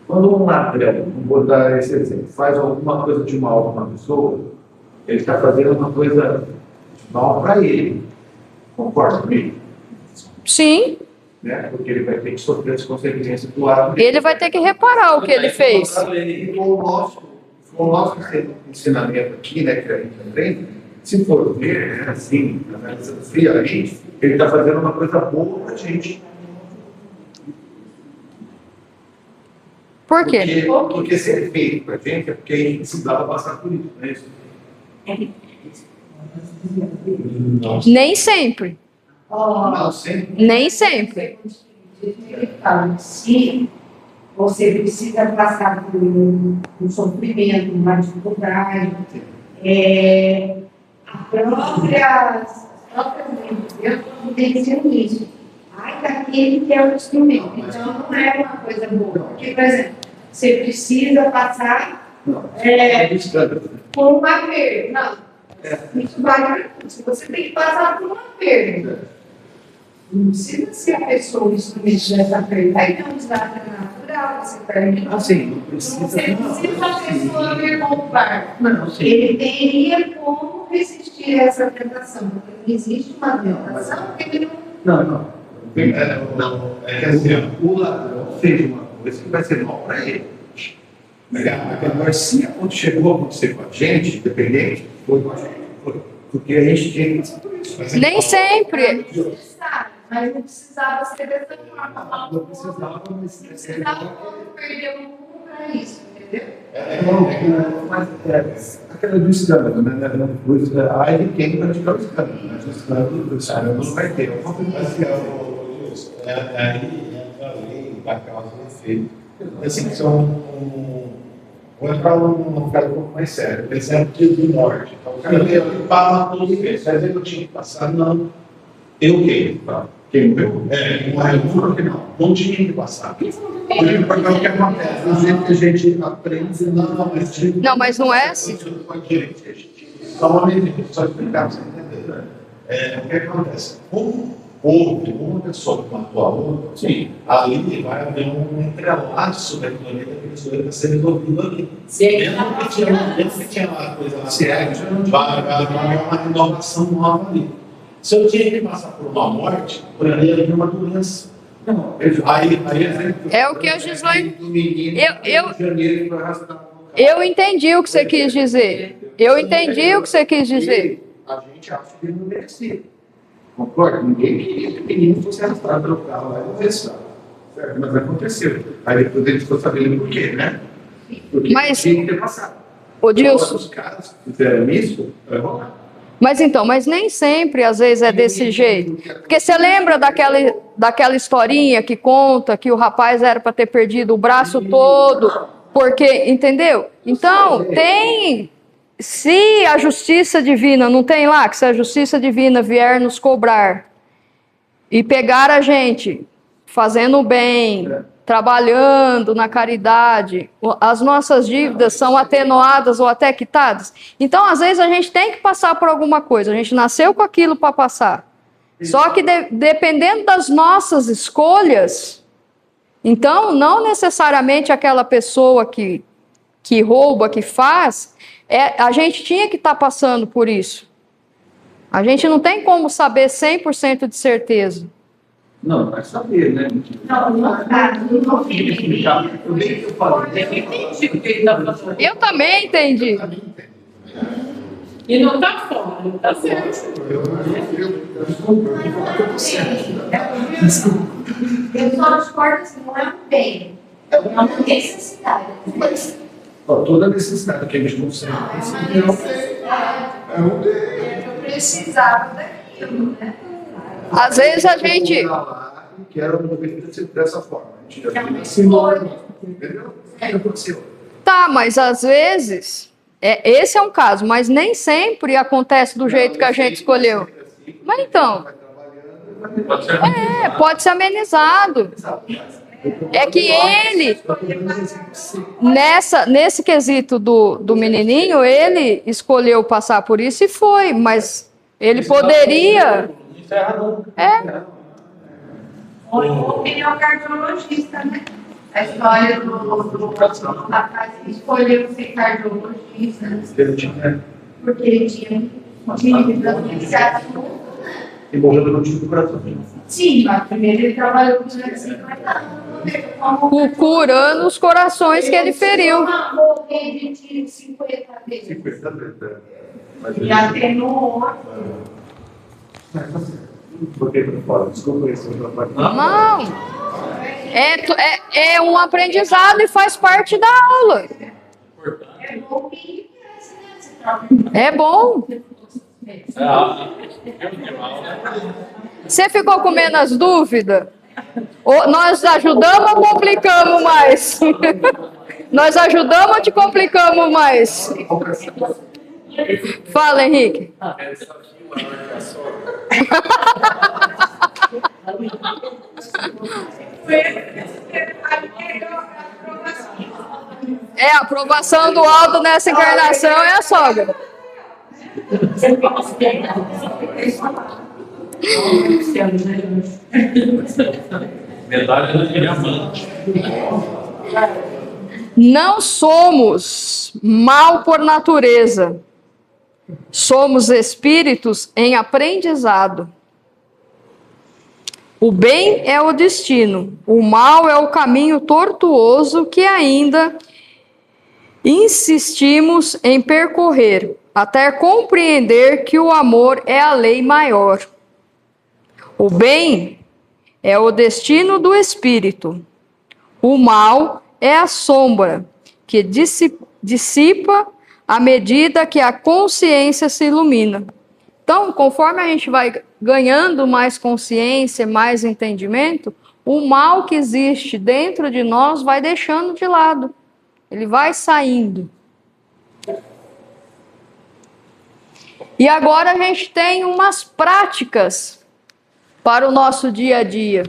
Quando um ladrão, vou dar esse exemplo, faz alguma coisa de mal para uma pessoa, ele está fazendo uma coisa de mal para ele. Concorda comigo? Sim, Né? Porque ele vai ter que sofrer as consequências do ato. ele vai ter que reparar o que ele fez. E o nosso ensinamento aqui, né, que a gente aprende, se for ver, né, assim, analisando friamente, ele está fazendo uma coisa boa para a gente. Por quê? Porque se é feito para a gente, é porque a gente precisava passar por isso, não é isso? Nem sempre. Não, sempre. Nem sempre. Ele fala, se você precisa passar por um sofrimento, uma dificuldade, as próprias leis de Deus providenciam isso. Ai, daquele que é o instrumento. Então, não é uma coisa boa. Porque, por exemplo, você precisa passar por uma perda. Não. Isso vale. Se você tem que passar por uma perda. Não precisa ser a pessoa o instrumento dessa perda. Aí tem um desastre natural, você perde. Assim, não precisa. Você precisa a pessoa vir comprar. Não, sim. Ele teria como resistir a essa tentação. Porque existe uma tentação que ele não. Não. É que assim, o ladrão fez uma coisa que vai ser mal para ele. Agora, se chegou a acontecer com a gente, independente, foi com a gente. Porque a gente tinha que passar por isso. Nem sempre. Mas não precisava ser dessa forma. Não precisava, mas Precisava perder um pouco para isso, entendeu? aquela do escândalo, né? Ai de quem praticar o escândalo. Mas o escândalo não vai ter. Aí entra a lei da causa e efeito. Assim, vou entrar num caso um pouco mais sério. Por exemplo, dia do norte. Então, o cara veio ali, pá, tudo fez. Mas eu tinha que passar, não. Eu quem? Quem morreu? Não tinha que passar. Porque o que acontece? Do jeito que a gente aprende, Não, mas não é assim. Só uma medida, só explicar para você entender. O que acontece? Uma pessoa que matou a outra, sim, ali vai haver um entrelaço da economia daquele sujeito que está sendo resolvido ali. Mesmo que tinha uma coisa lá, vai haver uma renovação nova ali. Se eu tinha que passar por uma morte, por ali havia uma doença. É o que a Gislaine. Eu entendi o que você quis dizer. Eu entendi o que você quis dizer. A gente acha que ele não merecia. Concorda? Ninguém queria que o menino fosse arrastado pelo carro lá e não restava. Certo? Mas aconteceu. Aí depois ele ficou sabendo por quê, né? Porque tinha que ter passado. Ô, Dilson. Os caras que fizeram isso, vai rolar. Mas nem sempre, às vezes, é desse jeito. Porque você lembra daquela historinha que conta que o rapaz era para ter perdido o braço todo, porque, entendeu? Então, se a justiça divina, não tem lá, que se a justiça divina vier nos cobrar e pegar a gente fazendo o bem, trabalhando na caridade, as nossas dívidas são atenuadas ou até quitadas. Então, às vezes, a gente tem que passar por alguma coisa. A gente nasceu com aquilo para passar. Só que dependendo das nossas escolhas, então não necessariamente aquela pessoa que rouba, que faz, a gente tinha que estar passando por isso. A gente não tem como saber 100% de certeza. Não, vai saber, né? Eu também entendi. E não tá fora, não tá certo. Eu só discordo assim, não é um bem, é uma necessidade. Toda necessidade que a gente consegue. Eu precisava daquilo, né? Às vezes a gente... Quero dessa forma. A gente já tem assim, entendeu? Aconteceu. Tá, mas às vezes... esse é um caso, mas nem sempre acontece do jeito que a gente escolheu. Mas então... pode ser amenizado. É que ele, nesse quesito do menininho, ele escolheu passar por isso e foi, mas ele poderia... Opinião cardiologista, né? A história do rapaz que escolheu ser cardiologista, porque ele tinha E morreu no motivo do coração. sim, mas primeiro ele trabalhou com 50 anos. Curando os corações que ele feriu. Morrer de tiro 50 vezes. 50 vezes, E atenuou. Botei pra fora. Desculpa isso. Não. É um aprendizado e faz parte da aula. É bom que É bom. Você ficou com menos dúvida? Ou nós ajudamos ou complicamos mais? Nós ajudamos ou te complicamos mais? Fala, Henrique. A aprovação do Aldo nessa encarnação é a sogra. Medalha de diamante. Não somos mal por natureza. Somos espíritos em aprendizado. O bem é o destino, o mal é o caminho tortuoso que ainda insistimos em percorrer, até compreender que o amor é a lei maior. O bem é o destino do espírito, o mal é a sombra que dissipa à medida que a consciência se ilumina. Então, conforme a gente vai ganhando mais consciência, mais entendimento, o mal que existe dentro de nós vai deixando de lado. Ele vai saindo. E agora a gente tem umas práticas para o nosso dia a dia.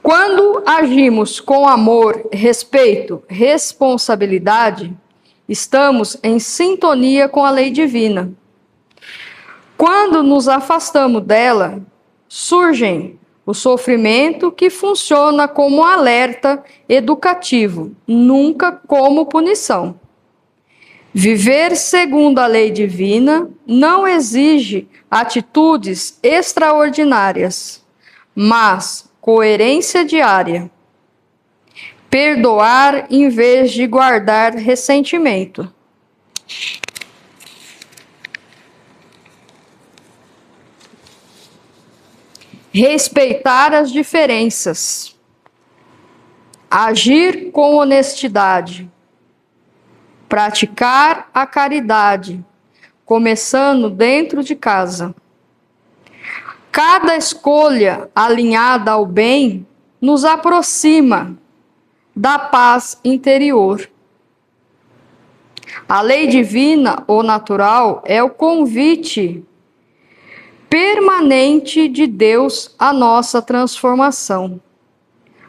Quando agimos com amor, respeito, responsabilidade, estamos em sintonia com a lei divina. Quando nos afastamos dela, surge o sofrimento que funciona como alerta educativo, nunca como punição. Viver segundo a lei divina não exige atitudes extraordinárias, mas coerência diária. Perdoar em vez de guardar ressentimento. Respeitar as diferenças. Agir com honestidade. Praticar a caridade, começando dentro de casa. Cada escolha alinhada ao bem nos aproxima da paz interior. A lei divina ou natural é o convite permanente de Deus à nossa transformação.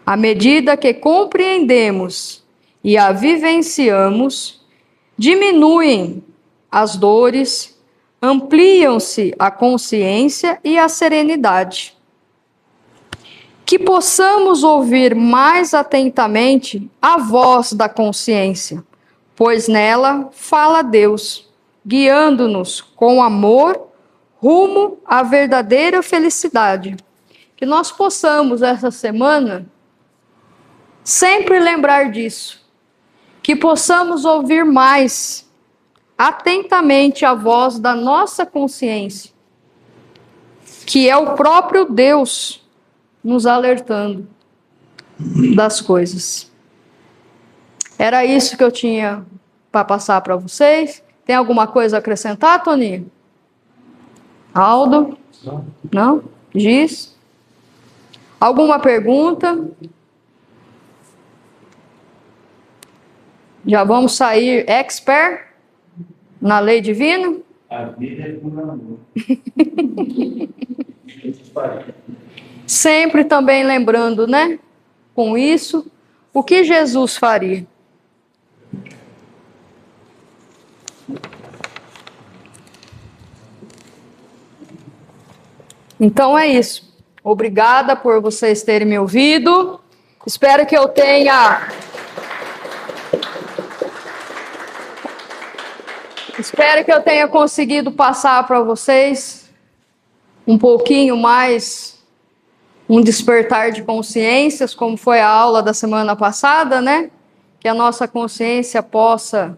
À medida que compreendemos e a vivenciamos, diminuem as dores, ampliam-se a consciência e a serenidade. Que possamos ouvir mais atentamente a voz da consciência, pois nela fala Deus, guiando-nos com amor rumo à verdadeira felicidade. Que nós possamos, essa semana, sempre lembrar disso. Que possamos ouvir mais atentamente a voz da nossa consciência, que é o próprio Deus nos alertando das coisas. Era isso que eu tinha para passar para vocês. Tem alguma coisa a acrescentar, Toninho? Aldo? Não? Giz? Alguma pergunta? Já vamos sair expert na lei divina? A vida é por amor. Sempre também lembrando, né? Com isso, o que Jesus faria? Então é isso. Obrigada por vocês terem me ouvido. Espero que eu tenha conseguido passar para vocês um pouquinho mais um despertar de consciências, como foi a aula da semana passada, né? Que a nossa consciência possa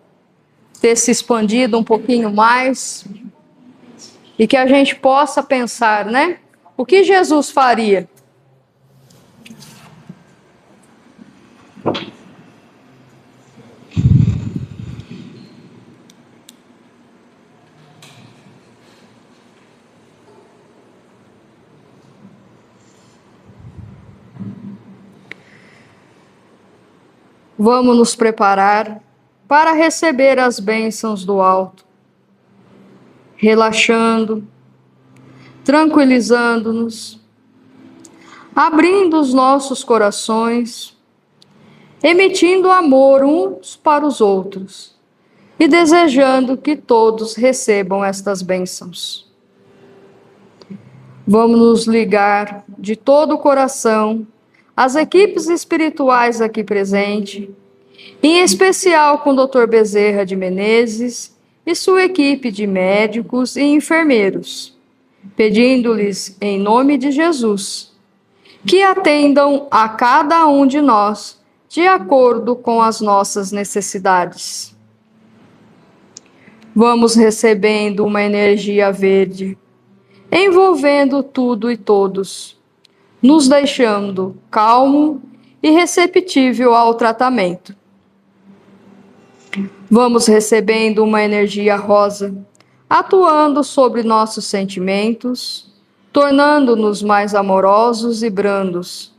ter se expandido um pouquinho mais e que a gente possa pensar, né? O que Jesus faria? Vamos nos preparar para receber as bênçãos do alto, relaxando, tranquilizando-nos, abrindo os nossos corações, emitindo amor uns para os outros e desejando que todos recebam estas bênçãos. Vamos nos ligar de todo o coração às equipes espirituais aqui presentes, em especial com o Dr. Bezerra de Menezes e sua equipe de médicos e enfermeiros, pedindo-lhes, em nome de Jesus, que atendam a cada um de nós de acordo com as nossas necessidades. Vamos recebendo uma energia verde, envolvendo tudo e todos, nos deixando calmo e receptível ao tratamento. Vamos recebendo uma energia rosa, atuando sobre nossos sentimentos, tornando-nos mais amorosos e brandos,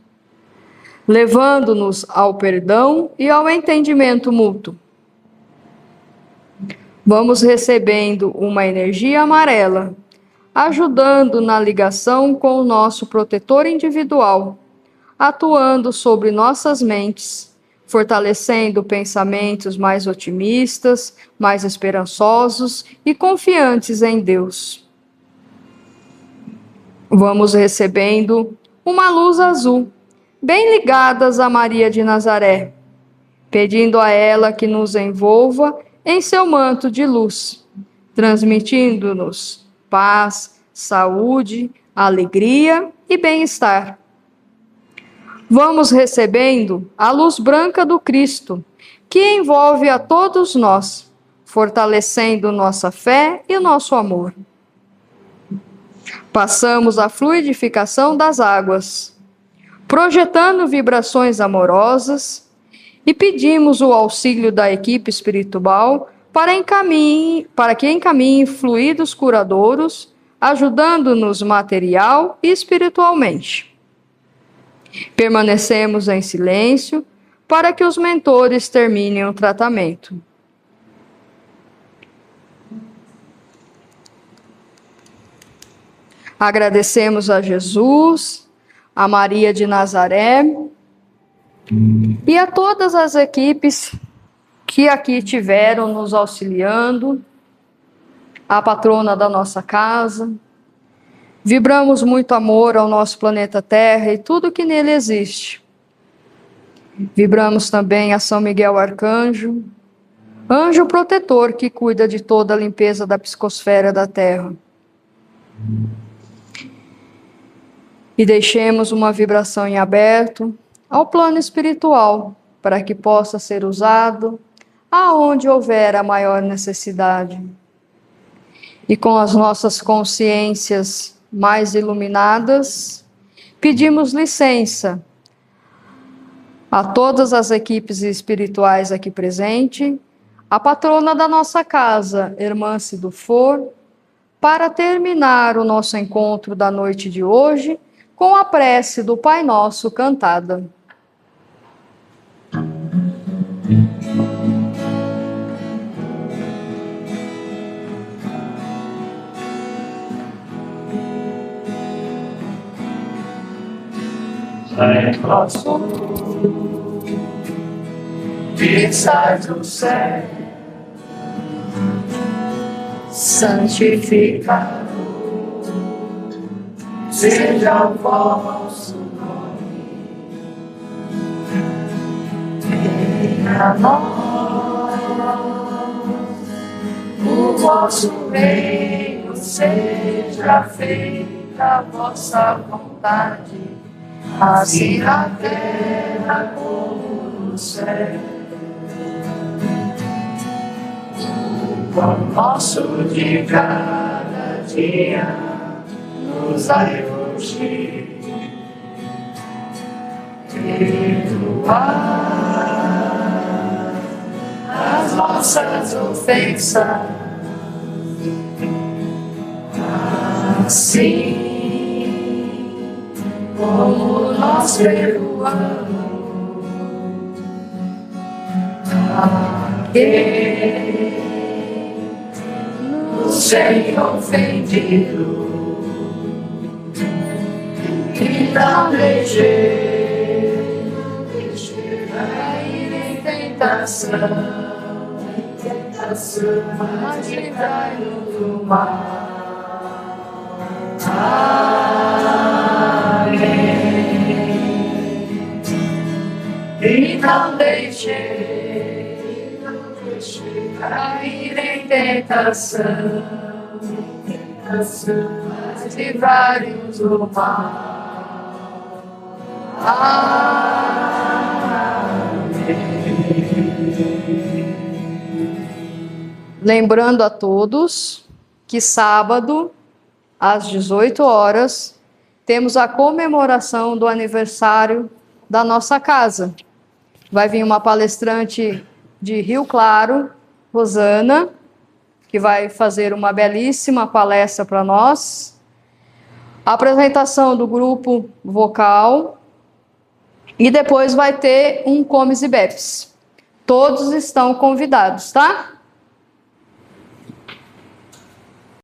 levando-nos ao perdão e ao entendimento mútuo. Vamos recebendo uma energia amarela, ajudando na ligação com o nosso protetor individual, atuando sobre nossas mentes, fortalecendo pensamentos mais otimistas, mais esperançosos e confiantes em Deus. Vamos recebendo uma luz azul, bem ligadas a Maria de Nazaré, pedindo a ela que nos envolva em seu manto de luz, transmitindo-nos paz, saúde, alegria e bem-estar. Vamos recebendo a luz branca do Cristo, que envolve a todos nós, fortalecendo nossa fé e nosso amor. Passamos a fluidificação das águas, projetando vibrações amorosas e pedimos o auxílio da equipe espiritual para que encaminhe fluidos curadouros, ajudando-nos material e espiritualmente. Permanecemos em silêncio para que os mentores terminem o tratamento. Agradecemos a Jesus, a Maria de Nazaré e a todas as equipes que aqui tiveram nos auxiliando, a patrona da nossa casa. Vibramos muito amor ao nosso planeta Terra e tudo que nele existe. Vibramos também a São Miguel Arcanjo, anjo protetor que cuida de toda a limpeza da psicosfera da Terra. E deixemos uma vibração em aberto ao plano espiritual, para que possa ser usado aonde houver a maior necessidade. E com as nossas consciências mais iluminadas, pedimos licença a todas as equipes espirituais aqui presentes, a patrona da nossa casa, Irmã Cidufor, para terminar o nosso encontro da noite de hoje com a prece do Pai Nosso cantada. Pai nosso, que estás no céu, santificado seja o vosso nome. Venha a nós o vosso reino, seja feita a vossa vontade, assim na terra como no céu. O pão nosso de cada dia nos dai hoje. Perdoai as nossas ofensas, assim como nós perdoamos a quem nos tem ofendido, e não deixe cair em tentação, mas livrai-nos do mal. E não deixe cair em tentação, mas livrai-nos do mal. Lembrando a todos que sábado, às 18 horas, temos a comemoração do aniversário da nossa casa. Vai vir uma palestrante de Rio Claro, Rosana, que vai fazer uma belíssima palestra para nós. A apresentação do grupo vocal. E depois vai ter um comes e bebes. Todos estão convidados, tá?